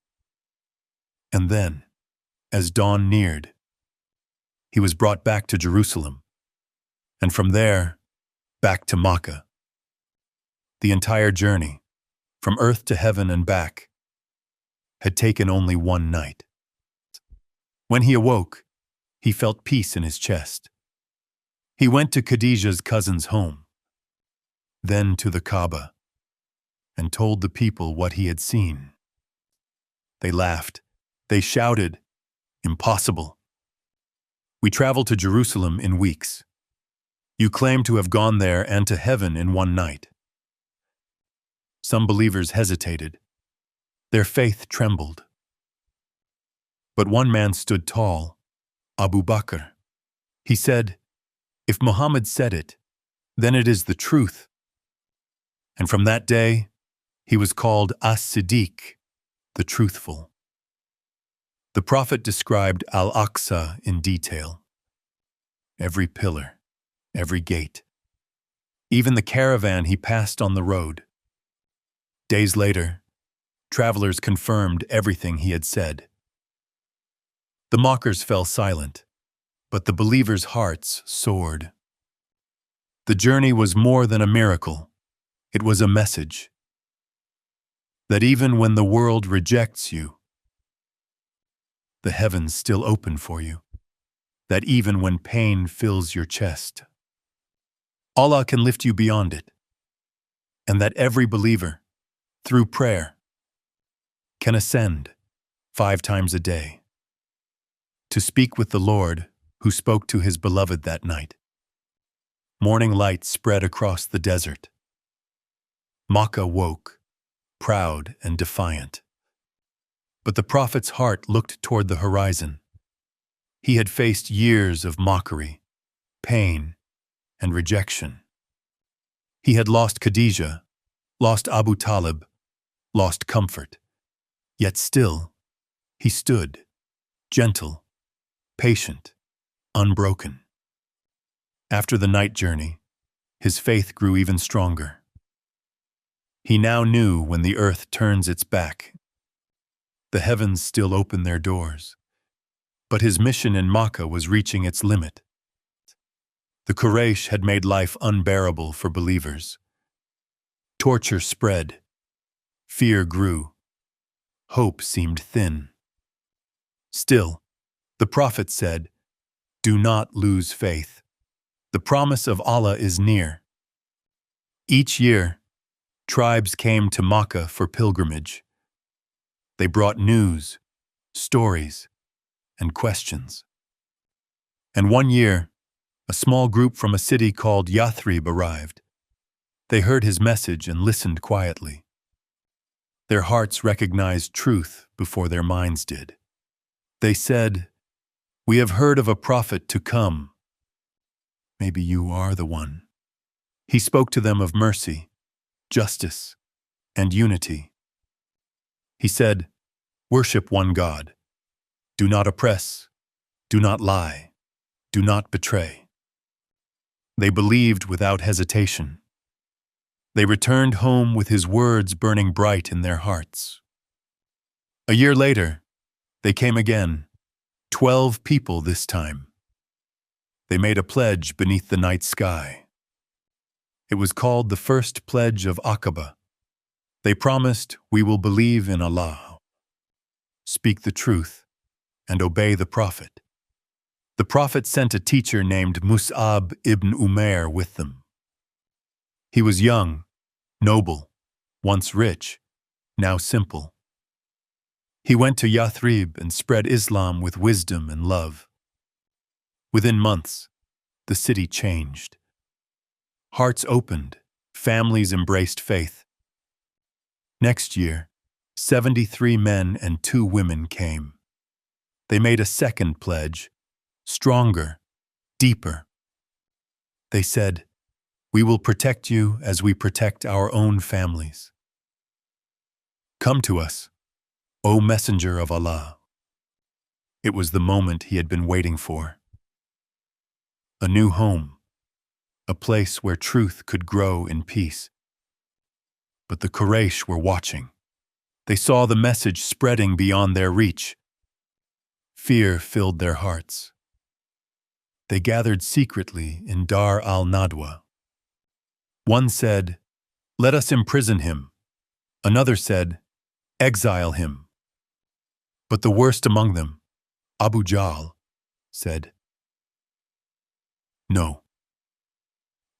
[SPEAKER 1] And then, as dawn neared, he was brought back to Jerusalem, and from there, back to Makkah. The entire journey, from earth to heaven and back, had taken only one night. When he awoke, he felt peace in his chest. He went to Khadijah's cousin's home, then to the Kaaba, and told the people what he had seen. They laughed. They shouted, "Impossible. We traveled to Jerusalem in weeks. You claim to have gone there and to heaven in one night." Some believers hesitated. Their faith trembled. But one man stood tall, Abu Bakr. He said, "If Muhammad said it, then it is the truth." And from that day, he was called As-Siddiq, the truthful. The prophet described Al-Aqsa in detail. Every pillar, every gate, even the caravan he passed on the road. Days later, travelers confirmed everything he had said. The mockers fell silent, but the believers' hearts soared. The journey was more than a miracle. It was a message that even when the world rejects you, the heavens still open for you. That even when pain fills your chest, Allah can lift you beyond it. And that every believer, through prayer, can ascend 5 times a day to speak with the Lord who spoke to his beloved that night. Morning light spread across the desert. Makkah woke, proud and defiant. But the prophet's heart looked toward the horizon. He had faced years of mockery, pain, and rejection. He had lost Khadijah, lost Abu Talib, lost comfort. Yet still, he stood, gentle, patient, unbroken. After the night journey, his faith grew even stronger. He now knew when the earth turns its back, the heavens still open their doors. But his mission in Makkah was reaching its limit. The Quraysh had made life unbearable for believers. Torture spread. Fear grew. Hope seemed thin. Still, the Prophet said, "Do not lose faith. The promise of Allah is near." Each year, tribes came to Makkah for pilgrimage. They brought news, stories, and questions. And one year, a small group from a city called Yathrib arrived. They heard his message and listened quietly. Their hearts recognized truth before their minds did. They said, "We have heard of a prophet to come. Maybe you are the one." He spoke to them of mercy, justice, and unity. He said, "Worship one God. Do not oppress. Do not lie. Do not betray." They believed without hesitation. They returned home with his words burning bright in their hearts. A year later, they came again, 12 people this time. They made a pledge beneath the night sky. It was called the First Pledge of Aqaba. They promised, "We will believe in Allah, speak the truth, and obey the Prophet." The Prophet sent a teacher named Mus'ab ibn Umair with them. He was young, noble, once rich, now simple. He went to Yathrib and spread Islam with wisdom and love. Within months, the city changed. Hearts opened, families embraced faith. Next year, 73 men and 2 women came. They made a second pledge, stronger, deeper. They said, "We will protect you as we protect our own families. Come to us, O Messenger of Allah." It was the moment he had been waiting for. A new home, a place where truth could grow in peace. But the Quraysh were watching. They saw the message spreading beyond their reach. Fear filled their hearts. They gathered secretly in Dar al-Nadwa. One said, "Let us imprison him." Another said, "Exile him." But the worst among them, Abu Jahl, said, "No,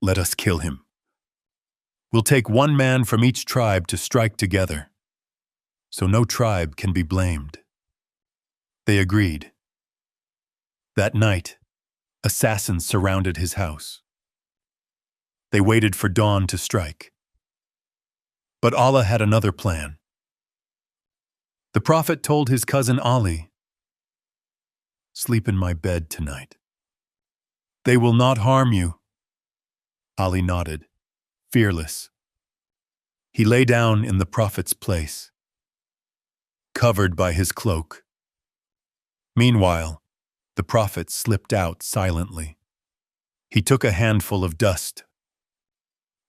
[SPEAKER 1] let us kill him. We'll take one man from each tribe to strike together, so no tribe can be blamed." They agreed. That night, assassins surrounded his house. They waited for dawn to strike. But Allah had another plan. The Prophet told his cousin Ali, "Sleep in my bed tonight. They will not harm you." Ali nodded, fearless. He lay down in the Prophet's place, covered by his cloak. Meanwhile, the Prophet slipped out silently. He took a handful of dust,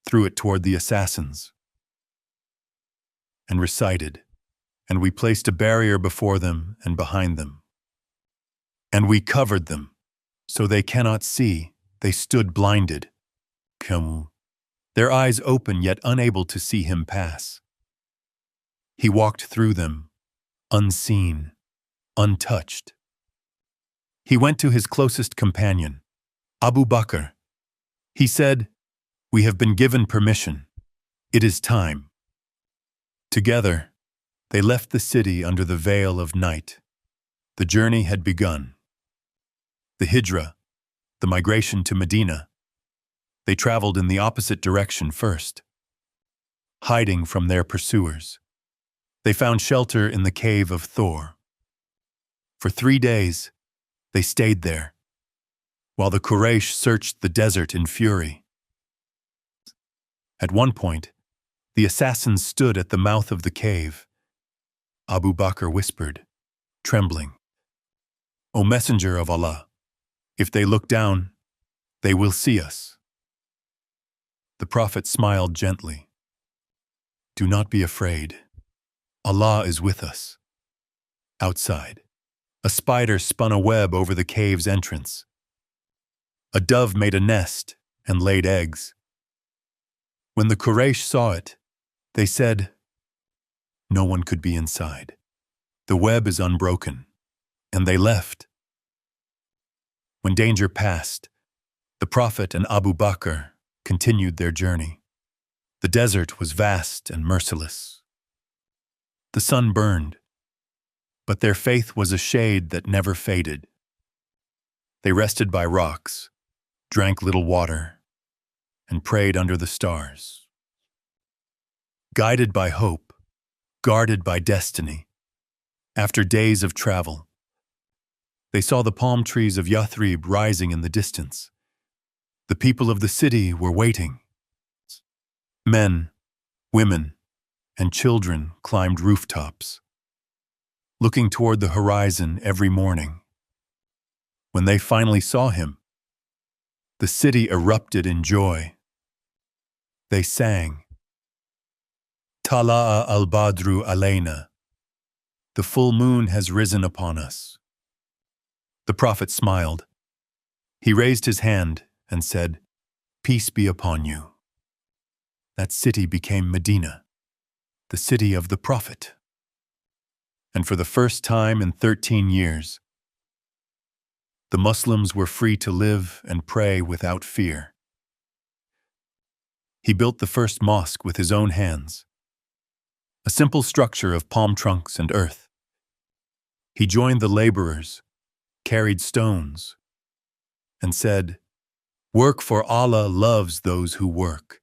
[SPEAKER 1] threw it toward the assassins, and recited, "And we placed a barrier before them and behind them. And we covered them, so they cannot see, they stood blinded. Their eyes open yet unable to see him pass. He walked through them, unseen, untouched. He went to his closest companion, Abu Bakr. He said, "We have been given permission. It is time." Together, they left the city under the veil of night. The journey had begun. The Hijra, the migration to Medina. They traveled in the opposite direction first, hiding from their pursuers. They found shelter in the cave of Thor. For 3 days, they stayed there, while the Quraysh searched the desert in fury. At one point, the assassins stood at the mouth of the cave. Abu Bakr whispered, trembling, "O Messenger of Allah, if they look down, they will see us." The Prophet smiled gently. Do not be afraid. Allah is with us. Outside, a spider spun a web over the cave's entrance. A dove made a nest and laid eggs. When the Quraysh saw it, they said, "No one could be inside. The web is unbroken." And they left. When danger passed, the Prophet and Abu Bakr continued their journey. The desert was vast and merciless. The sun burned, but their faith was a shade that never faded. They rested by rocks, drank little water, and prayed under the stars. Guided by hope, guarded by destiny, after days of travel, they saw the palm trees of Yathrib rising in the distance. The people of the city were waiting. Men, women, and children climbed rooftops, looking toward the horizon every morning. When they finally saw him, the city erupted in joy. They sang, "Tala'a al-Badru alayna." The full moon has risen upon us. The Prophet smiled. He raised his hand and said, "Peace be upon you." That city became Medina, the city of the Prophet. And for the first time in 13 years, the Muslims were free to live and pray without fear. He built the first mosque with his own hands, a simple structure of palm trunks and earth. He joined the laborers, carried stones, and said, "Work, for Allah loves those who work."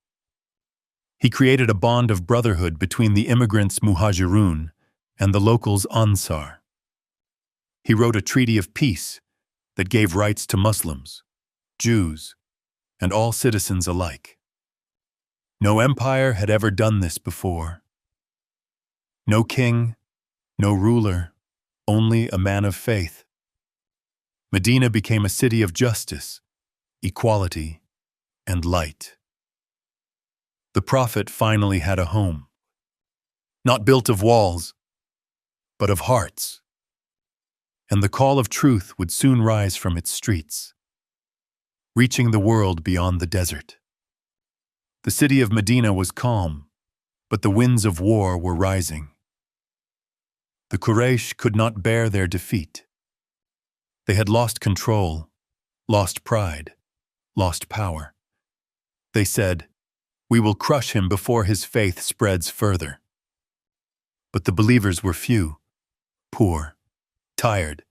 [SPEAKER 1] He created a bond of brotherhood between the immigrants Muhajirun and the locals Ansar. He wrote a treaty of peace that gave rights to Muslims, Jews, and all citizens alike. No empire had ever done this before. No king, no ruler, only a man of faith. Medina became a city of justice, equality, and light. The Prophet finally had a home, not built of walls, but of hearts. And the call of truth would soon rise from its streets, reaching the world beyond the desert. The city of Medina was calm, but the winds of war were rising. The Quraysh could not bear their defeat. They had lost control, lost pride, lost power. They said, "We will crush him before his faith spreads further." But the believers were few, poor, tired,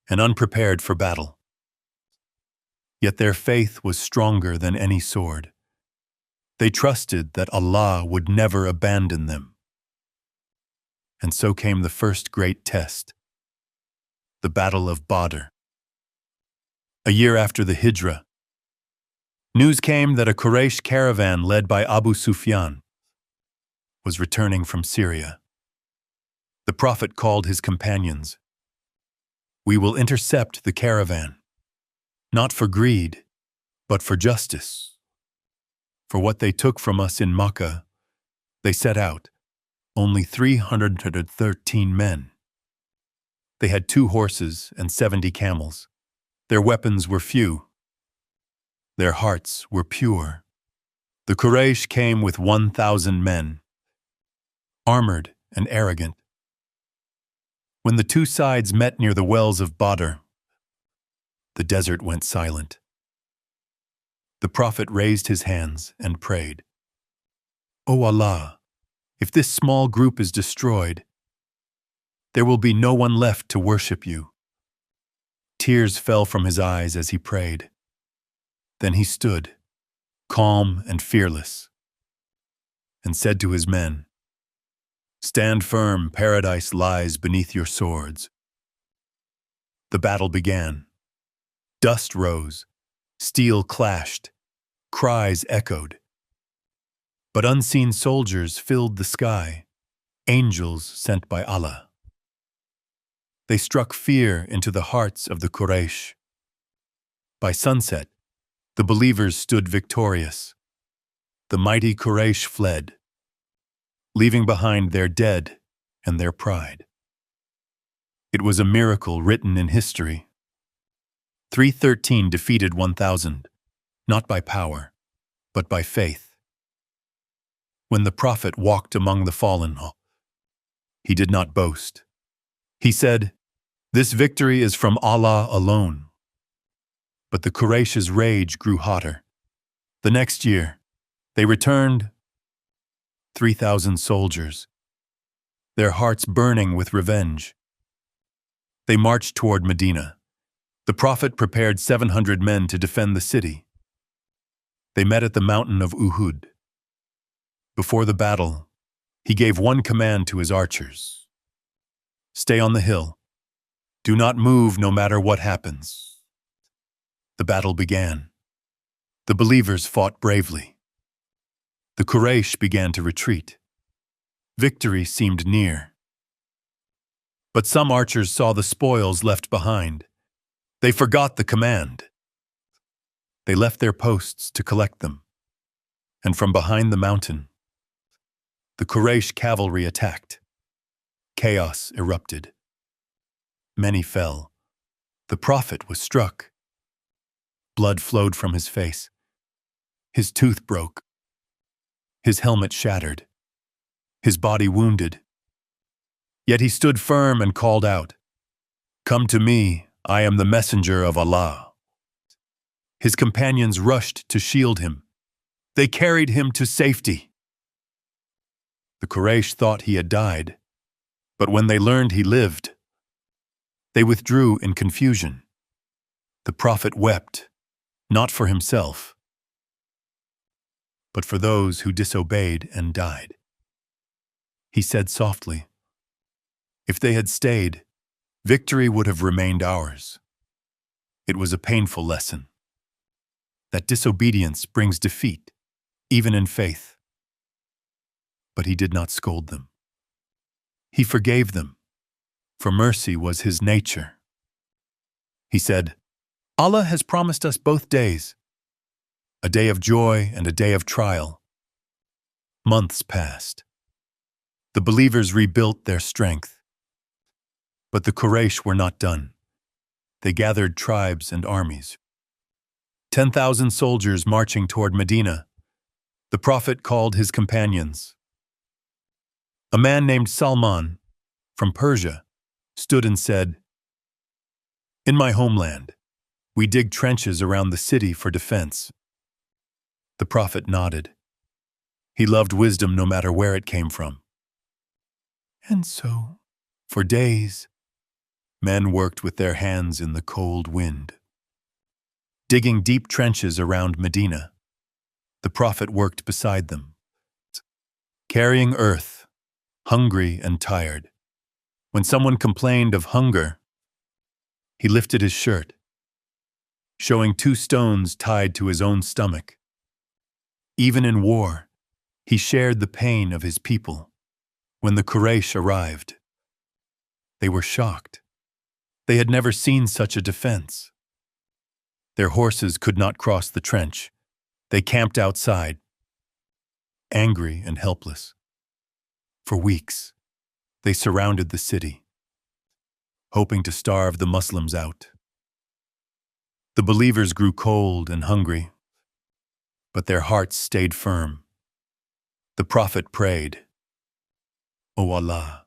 [SPEAKER 1] and unprepared for battle. Yet their faith was stronger than any sword. They trusted that Allah would never abandon them. And so came the first great test, the Battle of Badr. A year after the Hijrah, news came that a Quraysh caravan led by Abu Sufyan was returning from Syria. The Prophet called his companions. "We will intercept the caravan, not for greed, but for justice. For what they took from us in Makkah, they set out, only 313 men. They had 2 horses and 70 camels. Their weapons were few. Their hearts were pure. The Quraysh came with 1,000 men, armored and arrogant. When the two sides met near the wells of Badr, the desert went silent. The Prophet raised his hands and prayed, "O Allah, if this small group is destroyed, there will be no one left to worship you." Tears fell from his eyes as he prayed. Then he stood, calm and fearless, and said to his men, "Stand firm, paradise lies beneath your swords." The battle began. Dust rose, steel clashed, cries echoed. But unseen soldiers filled the sky, angels sent by Allah. They struck fear into the hearts of the Quraysh. By sunset, the believers stood victorious. The mighty Quraysh fled. leaving behind their dead and their pride. It was a miracle written in history. 313 defeated 1,000, not by power, but by faith. When the prophet walked among the fallen, he did not boast. He said, "This victory is from Allah alone." But the Quraysh's rage grew hotter. The next year, they returned 3,000 soldiers, their hearts burning with revenge. They marched toward Medina. The prophet prepared 700 men to defend the city. They met at the mountain of Uhud. Before the battle, he gave one command to his archers: "Stay on the hill. Do not move no matter what happens." The battle began. The believers fought bravely. The Quraysh began to retreat. Victory seemed near. But some archers saw the spoils left behind. They forgot the command. They left their posts to collect them. And from behind the mountain, the Quraysh cavalry attacked. Chaos erupted. Many fell. The prophet was struck. Blood flowed from his face. His tooth broke. His helmet shattered. His body wounded. Yet he stood firm and called out, "Come to me, I am the messenger of Allah." His companions rushed to shield him. They carried him to safety. The Quraysh thought he had died, but when they learned he lived, they withdrew in confusion. The prophet wept, not for himself, but for those who disobeyed and died. He said softly, "If they had stayed, victory would have remained ours." It was a painful lesson, that disobedience brings defeat, even in faith. But he did not scold them. He forgave them, for mercy was his nature. He said, "Allah has promised us both days, a day of joy and a day of trial." Months passed. The believers rebuilt their strength. But the Quraysh were not done. They gathered tribes and armies. 10,000 soldiers marching toward Medina. The prophet called his companions. A man named Salman, from Persia, stood and said, "In my homeland, we dig trenches around the city for defense." The prophet nodded. He loved wisdom no matter where it came from. And so, for days, men worked with their hands in the cold wind. Digging deep trenches around Medina, the prophet worked beside them, carrying earth, hungry and tired. When someone complained of hunger, he lifted his shirt, showing 2 stones tied to his own stomach. Even in war, he shared the pain of his people. When the Quraysh arrived, they were shocked. They had never seen such a defense. Their horses could not cross the trench. They camped outside, angry and helpless. For weeks, they surrounded the city, hoping to starve the Muslims out. The believers grew cold and hungry, but their hearts stayed firm. The prophet prayed, "O Allah,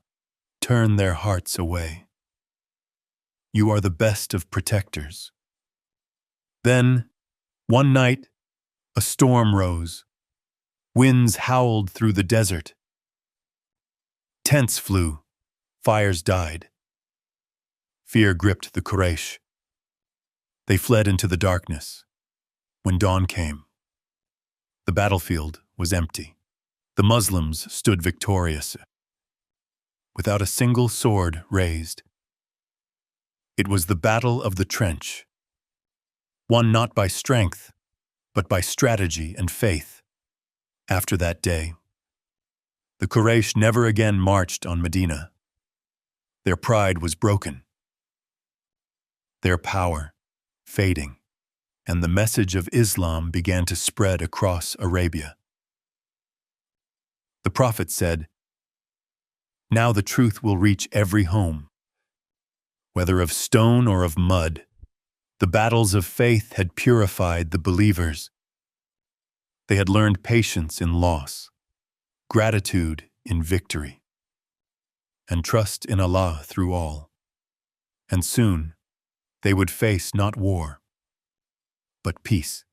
[SPEAKER 1] turn their hearts away. You are the best of protectors." Then, one night, a storm rose. Winds howled through the desert. Tents flew. Fires died. Fear gripped the Quraysh. They fled into the darkness. When dawn came, the battlefield was empty. The Muslims stood victorious, without a single sword raised. It was the battle of the trench, won not by strength, but by strategy and faith. After that day, the Quraysh never again marched on Medina. Their pride was broken, their power fading, and the message of Islam began to spread across Arabia. The prophet said, Now the truth will reach every home. Whether of stone or of mud, the battles of faith had purified the believers. They had learned patience in loss, gratitude in victory, and trust in Allah through all. And soon, they would face not war, but peace,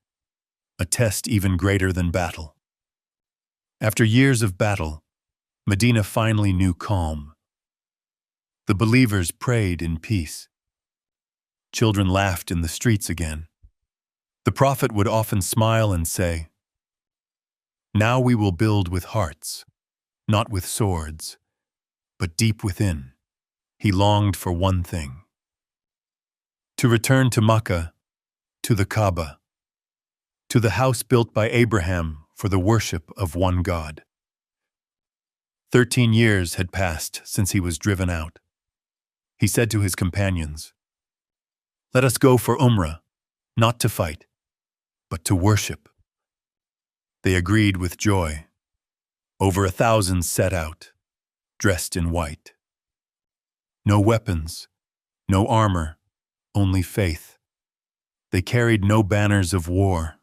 [SPEAKER 1] a test even greater than battle. After years of battle, Medina finally knew calm. The believers prayed in peace. Children laughed in the streets again. The Prophet would often smile and say, "Now we will build with hearts, not with swords." But deep within, he longed for one thing: to return to Makkah, to the Kaaba, to the house built by Abraham for the worship of one God. 13 years had passed since he was driven out. He said to his companions, "Let us go for Umrah, not to fight, but to worship." They agreed with joy. Over 1,000 set out, dressed in white. No weapons, no armor, only faith. They carried no banners of war,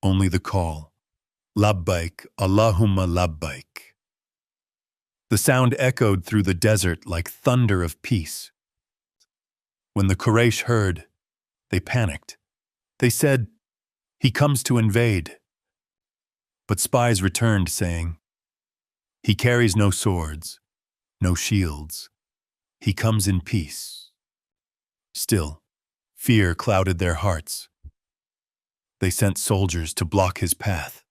[SPEAKER 1] only the call, "Labbaik, Allahumma labbaik." The sound echoed through the desert like thunder of peace. When the Quraysh heard, they panicked. They said, "He comes to invade." But spies returned saying, "He carries no swords, no shields. He comes in peace." Still, fear clouded their hearts. They sent soldiers to block his path.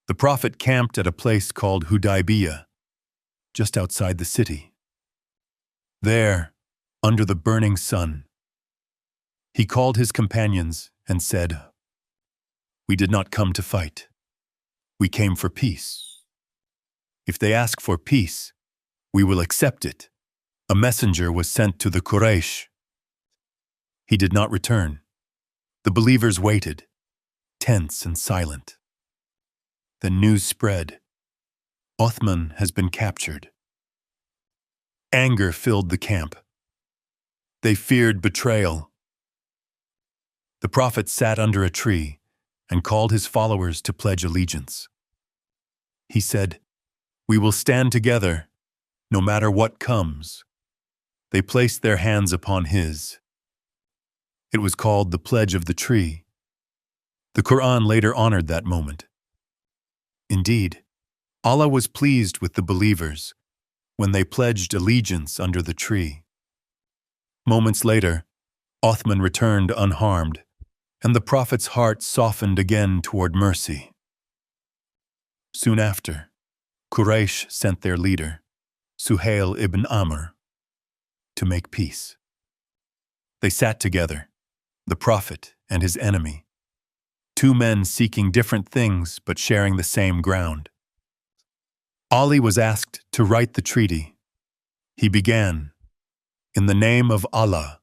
[SPEAKER 1] The Prophet camped at a place called Hudaybiyah, just outside the city. There, under the burning sun, he called his companions and said, "We did not come to fight. We came for peace. If they ask for peace, we will accept it." A messenger was sent to the Quraysh. He did not return. The believers waited, tense and silent. Then news spread. Uthman has been captured. Anger filled the camp. They feared betrayal. The Prophet sat under a tree and called his followers to pledge allegiance. He said, "We will stand together, no matter what comes." They placed their hands upon his. It was called the Pledge of the Tree. The Quran later honored that moment. Indeed, Allah was pleased with the believers when they pledged allegiance under the tree. Moments later, Uthman returned unharmed, and the Prophet's heart softened again toward mercy. Soon after, Quraysh sent their leader, Suhail ibn Amr, to make peace. They sat together, the Prophet and his enemy, two men seeking different things but sharing the same ground. Ali was asked to write the treaty. He began, "In the name of Allah,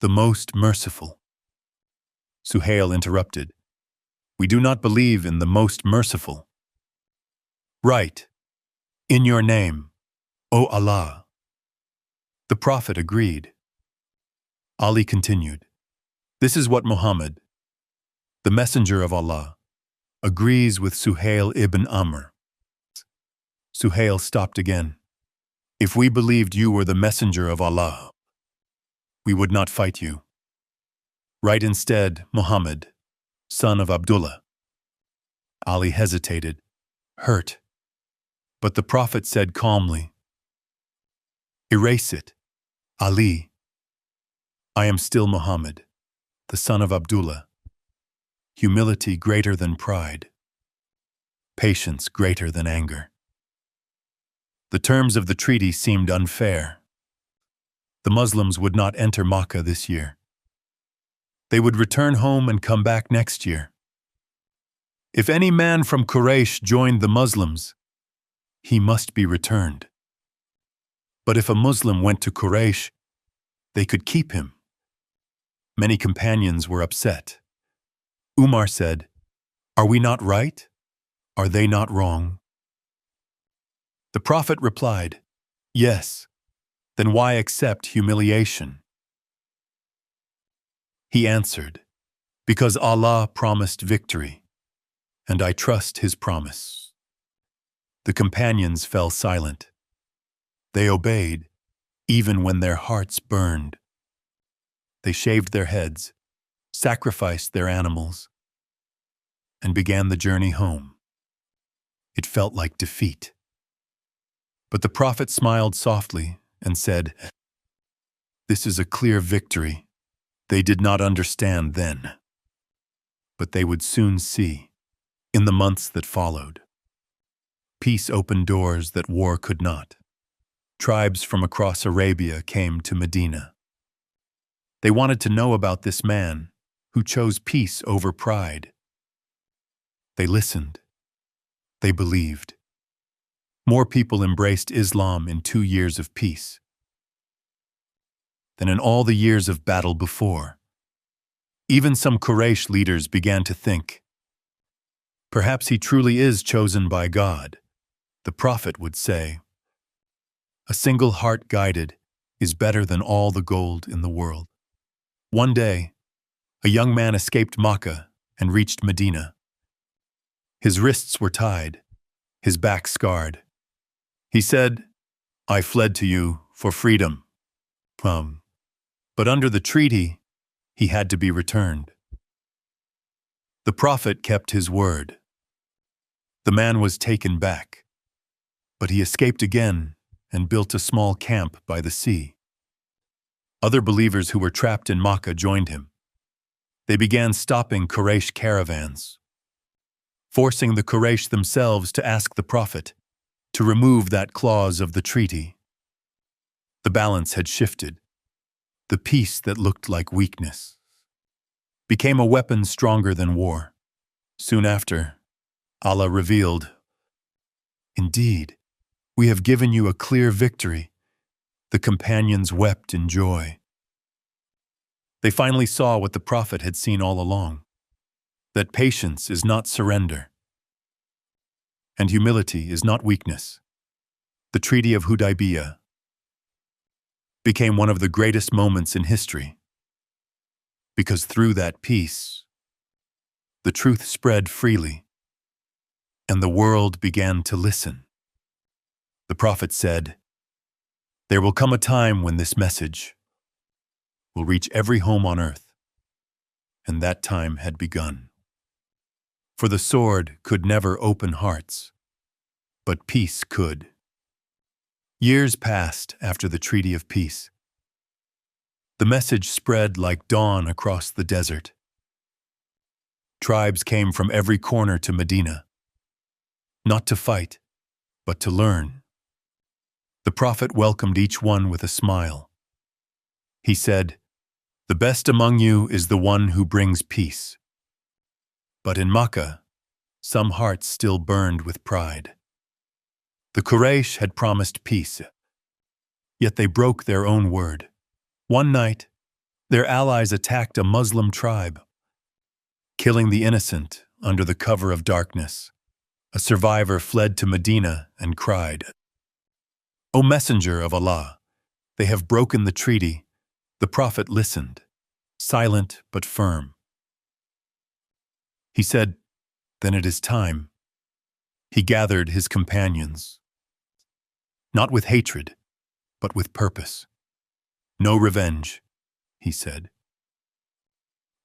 [SPEAKER 1] the most merciful." Suhail interrupted, "We do not believe in the most merciful." "Write, in your name, O Allah." The Prophet agreed. Ali continued, "This is what Muhammad, the messenger of Allah, agrees with Suhail ibn Amr." Suhail stopped again. "If we believed you were the messenger of Allah, we would not fight you. Write instead, Muhammad, son of Abdullah." Ali hesitated, hurt. But the Prophet said calmly, "Erase it, Ali. I am still Muhammad, the son of Abdullah. Humility greater than pride. Patience greater than anger." The terms of the treaty seemed unfair. The Muslims would not enter Makkah this year. They would return home and come back next year. If any man from Quraysh joined the Muslims, he must be returned. But if a Muslim went to Quraysh, they could keep him. Many companions were upset. Umar said, "Are we not right? Are they not wrong?" The prophet replied, "Yes, then why accept humiliation?" He answered, "Because Allah promised victory, and I trust His promise." The companions fell silent. They obeyed, even when their hearts burned. They shaved their heads, sacrificed their animals, and began the journey home. It felt like defeat. But the prophet smiled softly and said, "This is a clear victory. They did not understand then, but they would soon see." In the months that followed, peace opened doors that war could not. Tribes from across Arabia came to Medina. They wanted to know about this man who chose peace over pride. They listened. They believed. More people embraced Islam in 2 years of peace than in all the years of battle before. Even some Quraysh leaders began to think, perhaps he truly is chosen by God. The prophet would say, "A single heart guided is better than all the gold in the world." One day, a young man escaped Makkah and reached Medina. His wrists were tied, his back scarred. He said, "I fled to you for freedom." But under the treaty, he had to be returned. The prophet kept his word. The man was taken back, but he escaped again and built a small camp by the sea. Other believers who were trapped in Makkah joined him. They began stopping Quraysh caravans, forcing the Quraysh themselves to ask the prophet to remove that clause of the treaty. The balance had shifted. The peace that looked like weakness became a weapon stronger than war. Soon after, Allah revealed, "Indeed, we have given you a clear victory." The companions wept in joy. They finally saw what the prophet had seen all along, that patience is not surrender, and humility is not weakness. The Treaty of Hudaybiyah became one of the greatest moments in history, because through that peace, the truth spread freely, and the world began to listen. The prophet said, "There will come a time when this message will reach every home on earth," and that time had begun. For the sword could never open hearts, but peace could. Years passed after the Treaty of Peace. The message spread like dawn across the desert. Tribes came from every corner to Medina, not to fight, but to learn. The prophet welcomed each one with a smile. He said, "The best among you is the one who brings peace." But in Makkah, some hearts still burned with pride. The Quraysh had promised peace, yet they broke their own word. One night, their allies attacked a Muslim tribe, killing the innocent under the cover of darkness. A survivor fled to Medina and cried, "O Messenger of Allah, they have broken the treaty." The prophet listened, silent but firm. He said, "Then it is time." He gathered his companions, not with hatred, but with purpose. "No revenge," he said.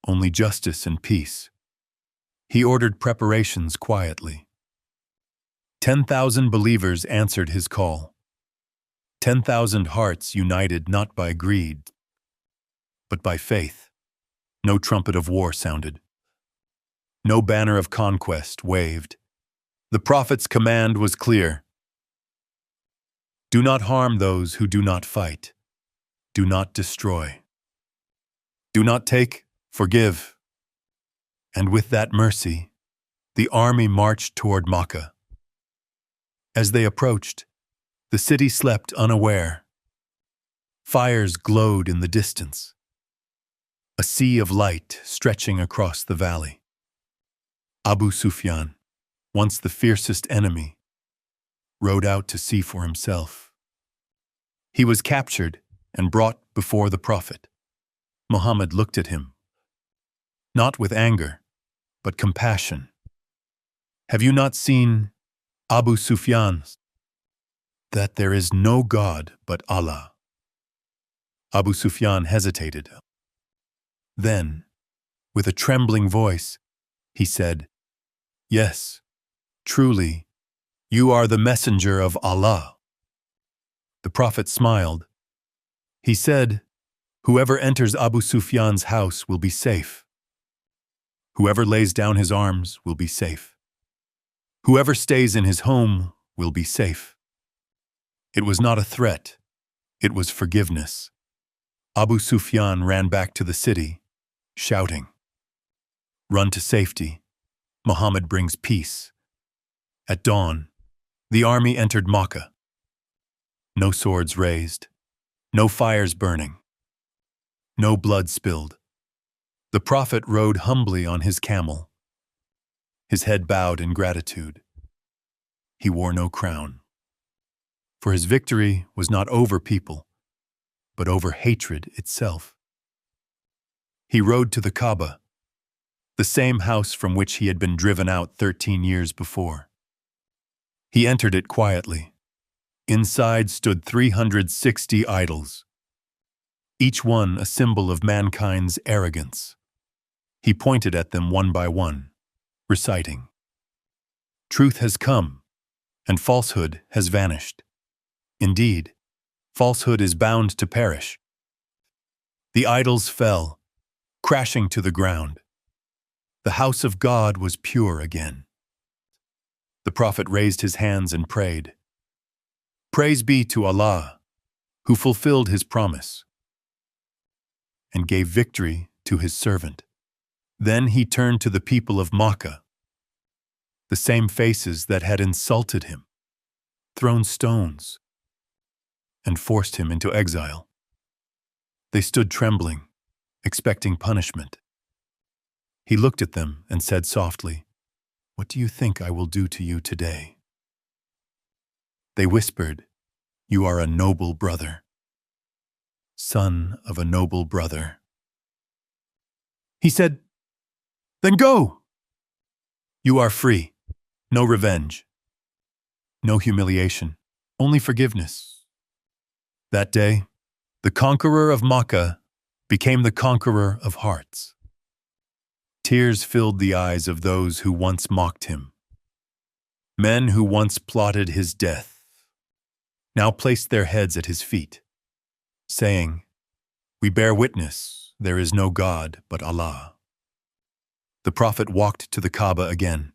[SPEAKER 1] "Only justice and peace." He ordered preparations quietly. 10,000 believers answered his call. 10,000 hearts united not by greed, but by faith. No trumpet of war sounded. No banner of conquest waved. The prophet's command was clear. Do not harm those who do not fight. Do not destroy. Do not take, forgive. And with that mercy, the army marched toward Makkah. As they approached, the city slept unaware. Fires glowed in the distance, a sea of light stretching across the valley. Abu Sufyan, once the fiercest enemy, rode out to see for himself. He was captured and brought before the Prophet. Muhammad looked at him, not with anger, but compassion. "Have you not seen, Abu Sufyan, that there is no God but Allah?" Abu Sufyan hesitated. Then, with a trembling voice, he said, "Yes, truly, you are the messenger of Allah." The Prophet smiled. He said, "Whoever enters Abu Sufyan's house will be safe. Whoever lays down his arms will be safe. Whoever stays in his home will be safe." It was not a threat, it was forgiveness. Abu Sufyan ran back to the city, shouting, "Run to safety. Muhammad brings peace." At dawn, the army entered Makkah. No swords raised, no fires burning, no blood spilled. The Prophet rode humbly on his camel, his head bowed in gratitude. He wore no crown, for his victory was not over people, but over hatred itself. He rode to the Kaaba, the same house from which he had been driven out 13 years before. He entered it quietly. Inside stood 360 idols, each one a symbol of mankind's arrogance. He pointed at them one by one, reciting, "Truth has come, and falsehood has vanished. Indeed, falsehood is bound to perish." The idols fell, crashing to the ground. The house of God was pure again. The Prophet raised his hands and prayed, "Praise be to Allah, who fulfilled his promise and gave victory to his servant." Then he turned to the people of Makkah, the same faces that had insulted him, thrown stones, and forced him into exile. They stood trembling, expecting punishment. He looked at them and said softly, "What do you think I will do to you today?" They whispered, "You are a noble brother, son of a noble brother." He said, "Then go! You are free. No revenge, no humiliation, only forgiveness." That day, the conqueror of Makkah became the conqueror of hearts. Tears filled the eyes of those who once mocked him. Men who once plotted his death now placed their heads at his feet, saying, "We bear witness there is no God but Allah." The Prophet walked to the Kaaba again.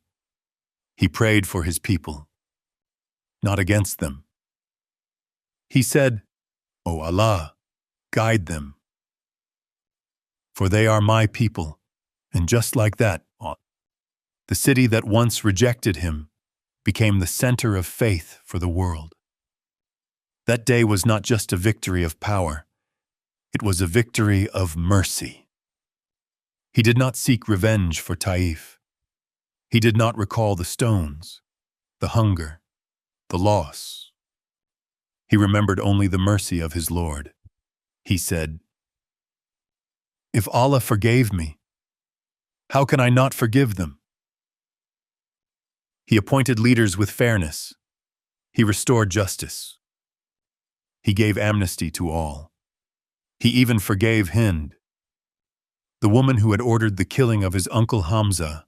[SPEAKER 1] He prayed for his people, not against them. He said, "O Allah, guide them, for they are my people." And just like that, the city that once rejected him became the center of faith for the world. That day was not just a victory of power, it was a victory of mercy. He did not seek revenge for Taif. He did not recall the stones, the hunger, the loss. He remembered only the mercy of his Lord. He said, "If Allah forgave me, how can I not forgive them?" He appointed leaders with fairness. He restored justice. He gave amnesty to all. He even forgave Hind, the woman who had ordered the killing of his uncle Hamza.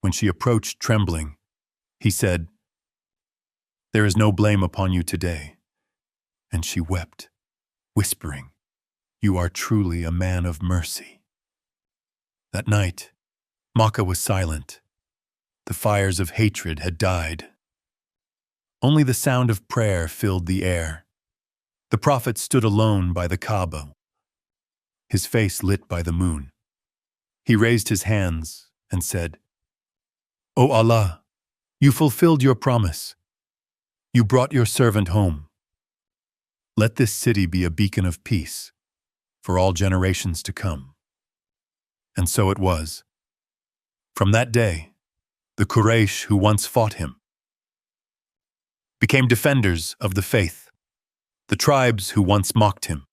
[SPEAKER 1] When she approached trembling, he said, "There is no blame upon you today." And she wept, whispering, "You are truly a man of mercy." That night, Makkah was silent. The fires of hatred had died. Only the sound of prayer filled the air. The Prophet stood alone by the Kaaba, his face lit by the moon. He raised his hands and said, "O Allah, you fulfilled your promise. You brought your servant home. Let this city be a beacon of peace for all generations to come." And so it was. From that day, the Quraysh who once fought him became defenders of the faith. The tribes who once mocked him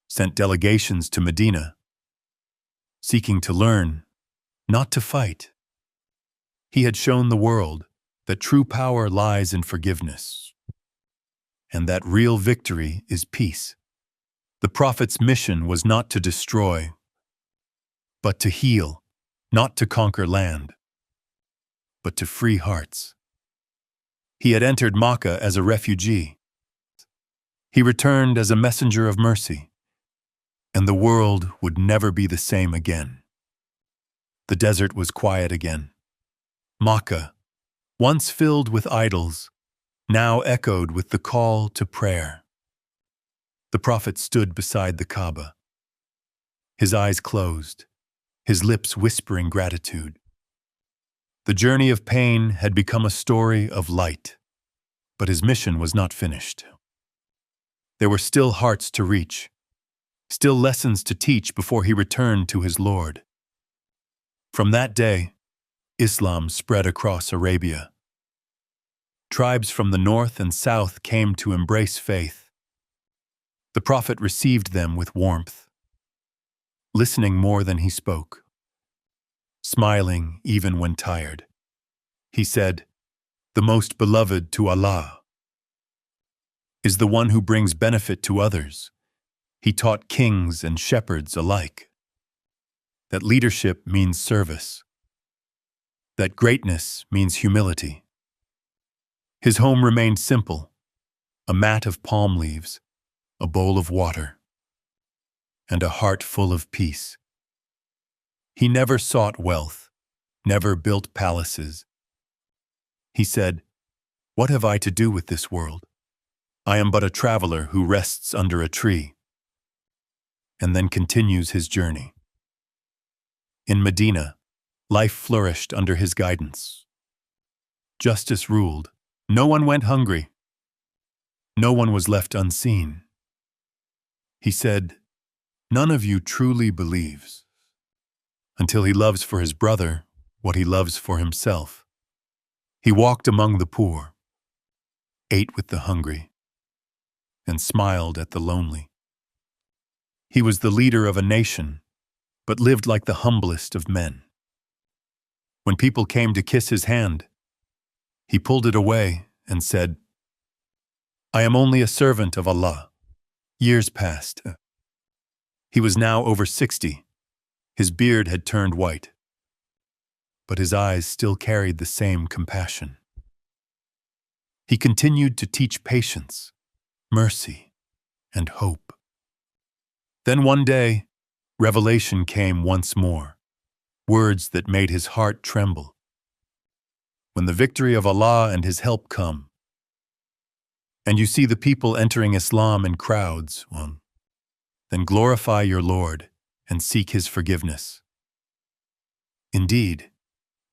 [SPEAKER 1] sent delegations to Medina, seeking to learn, not to fight. He had shown the world that true power lies in forgiveness, and that real victory is peace. The prophet's mission was not to destroy, but to heal, not to conquer land, but to free hearts. He had entered Makkah as a refugee. He returned as a messenger of mercy, and the world would never be the same again. The desert was quiet again. Makkah, once filled with idols, now echoed with the call to prayer. The prophet stood beside the Kaaba, his eyes closed, his lips whispering gratitude. The journey of pain had become a story of light, but his mission was not finished. There were still hearts to reach, still lessons to teach before he returned to his Lord. From that day, Islam spread across Arabia. Tribes from the north and south came to embrace faith. The prophet received them with warmth, listening more than he spoke, smiling even when tired. He said, "The most beloved to Allah is the one who brings benefit to others." He taught kings and shepherds alike that leadership means service, that greatness means humility. His home remained simple, a mat of palm leaves, a bowl of water, and a heart full of peace. He never sought wealth, never built palaces. He said, "What have I to do with this world? I am but a traveler who rests under a tree," and then continues his journey. In Medina, life flourished under his guidance. Justice ruled. No one went hungry. No one was left unseen. He said, "None of you truly believes until he loves for his brother what he loves for himself." He walked among the poor, ate with the hungry, and smiled at the lonely. He was the leader of a nation, but lived like the humblest of men. When people came to kiss his hand, he pulled it away and said, "I am only a servant of Allah." Years passed. He was now over 60. His beard had turned white, but his eyes still carried the same compassion. He continued to teach patience, mercy, and hope. Then one day, revelation came once more, words that made his heart tremble. When the victory of Allah and his help come, and you see the people entering Islam in crowds, then glorify your Lord and seek his forgiveness. Indeed,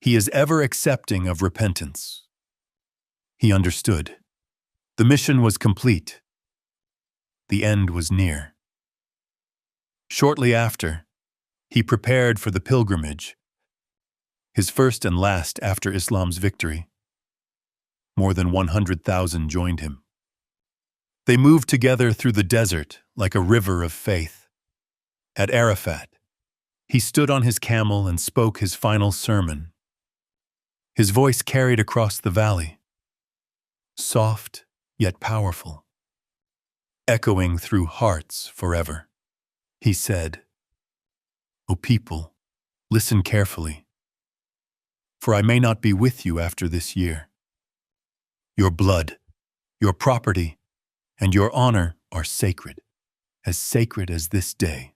[SPEAKER 1] he is ever accepting of repentance. He understood. The mission was complete. The end was near. Shortly after, he prepared for the pilgrimage, his first and last after Islam's victory. More than 100,000 joined him. They moved together through the desert like a river of faith. At Arafat, he stood on his camel and spoke his final sermon. His voice carried across the valley, soft yet powerful, echoing through hearts forever. He said, "O people, listen carefully, for I may not be with you after this year. Your blood, your property, and your honor are sacred as this day.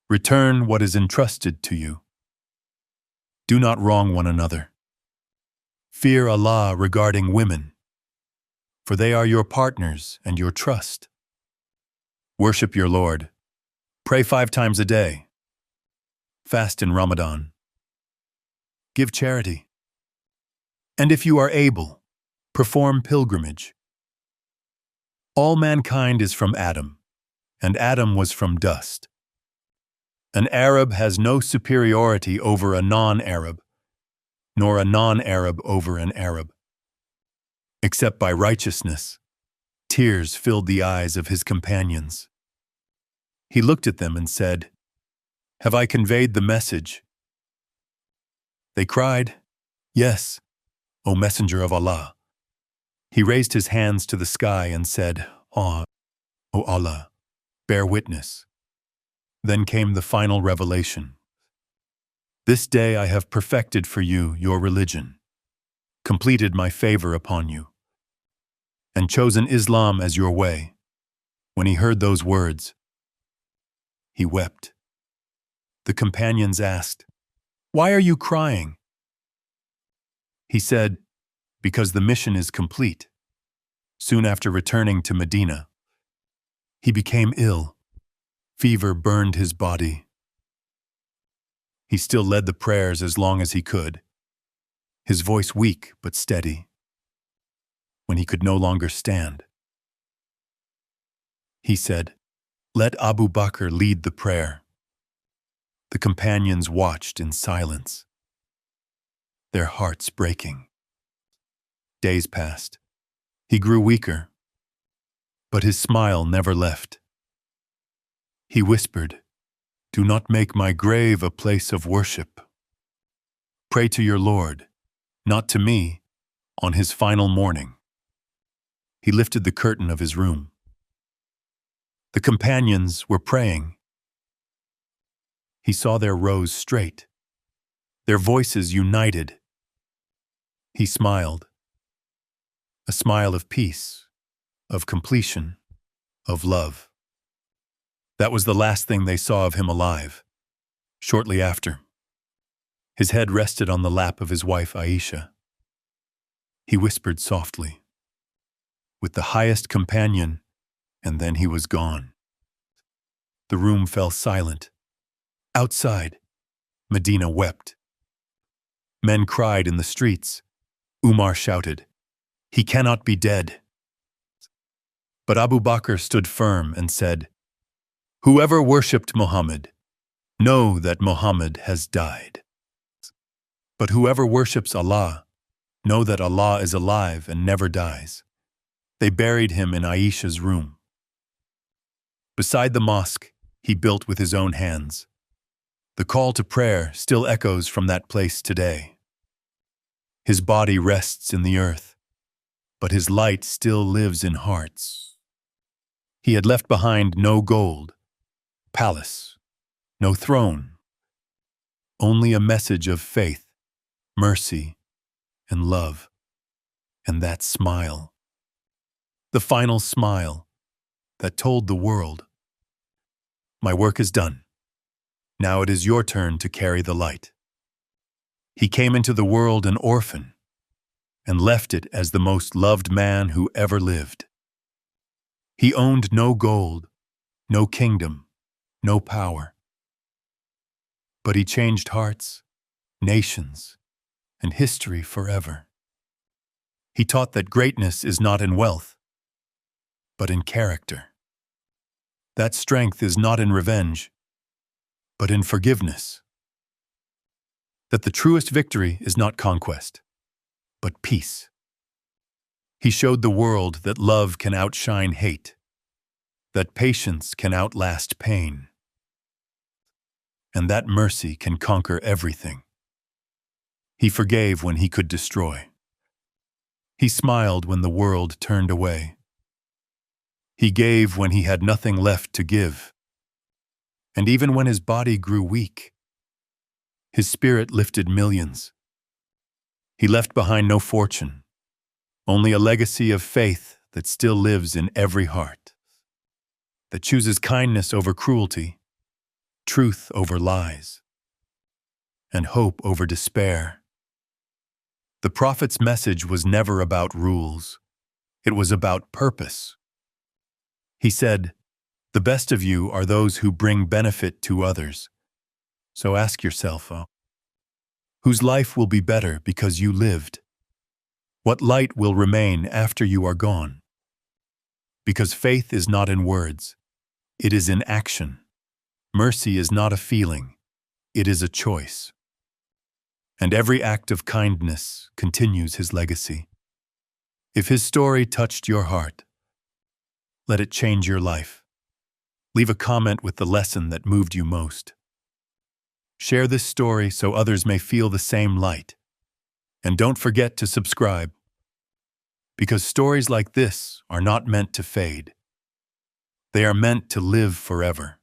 [SPEAKER 1] Return what is entrusted to you. Do not wrong one another. Fear Allah regarding women, for they are your partners and your trust. Worship your Lord. Pray 5 times a day. Fast in Ramadan. Give charity. And if you are able, perform pilgrimage. All mankind is from Adam, and Adam was from dust. An Arab has no superiority over a non-Arab, nor a non-Arab over an Arab. except by righteousness. Tears filled the eyes of his companions. He looked at them and said, "Have I conveyed the message?" They cried, "Yes, O Messenger of Allah." He raised his hands to the sky and said, "Ah, O Allah, bear witness." Then came the final revelation. "This day I have perfected for you your religion, completed my favor upon you, and chosen Islam as your way." When he heard those words, he wept. The companions asked, "Why are you crying?" He said, "Because the mission is complete." Soon after returning to Medina, he became ill. Fever burned his body. He still led the prayers as long as he could, his voice weak but steady. When he could no longer stand, he said, "Let Abu Bakr lead the prayer." The companions watched in silence, their hearts breaking. Days passed. He grew weaker, but his smile never left. He whispered, "Do not make my grave a place of worship. Pray to your Lord, not to me," on his final morning. He lifted the curtain of his room. The companions were praying. He saw their rows straight, their voices united. He smiled, a smile of peace, of completion, of love. That was the last thing they saw of him alive. Shortly after, his head rested on the lap of his wife Aisha. He whispered softly, "With the highest companion," and then he was gone. The room fell silent. Outside, Medina wept. Men cried in the streets. Umar shouted, "He cannot be dead." But Abu Bakr stood firm and said, "Whoever worshipped Muhammad, know that Muhammad has died. But whoever worships Allah, know that Allah is alive and never dies." They buried him in Aisha's room. Beside the mosque he built with his own hands. The call to prayer still echoes from that place today. His body rests in the earth, but his light still lives in hearts. He had left behind no gold, palace, no throne, only a message of faith, mercy, and love, and that smile. The final smile that told the world, "My work is done. Now it is your turn to carry the light." He came into the world an orphan and left it as the most loved man who ever lived. He owned no gold, no kingdom, no power. But he changed hearts, nations, and history forever. He taught that greatness is not in wealth, but in character. That strength is not in revenge, but in forgiveness. That the truest victory is not conquest, but peace. He showed the world that love can outshine hate, that patience can outlast pain, and that mercy can conquer everything. He forgave when he could destroy. He smiled when the world turned away. He gave when he had nothing left to give. And even when his body grew weak, his spirit lifted millions. He left behind no fortune, only a legacy of faith that still lives in every heart, that chooses kindness over cruelty, truth over lies, and hope over despair. The Prophet's message was never about rules. It was about purpose. He said, "The best of you are those who bring benefit to others." So ask yourself, whose life will be better because you lived? What light will remain after you are gone? Because faith is not in words, it is in action. Mercy is not a feeling, it is a choice. And every act of kindness continues his legacy. If his story touched your heart, let it change your life. Leave a comment with the lesson that moved you most. Share this story so others may feel the same light. And don't forget to subscribe, because stories like this are not meant to fade. They are meant to live forever.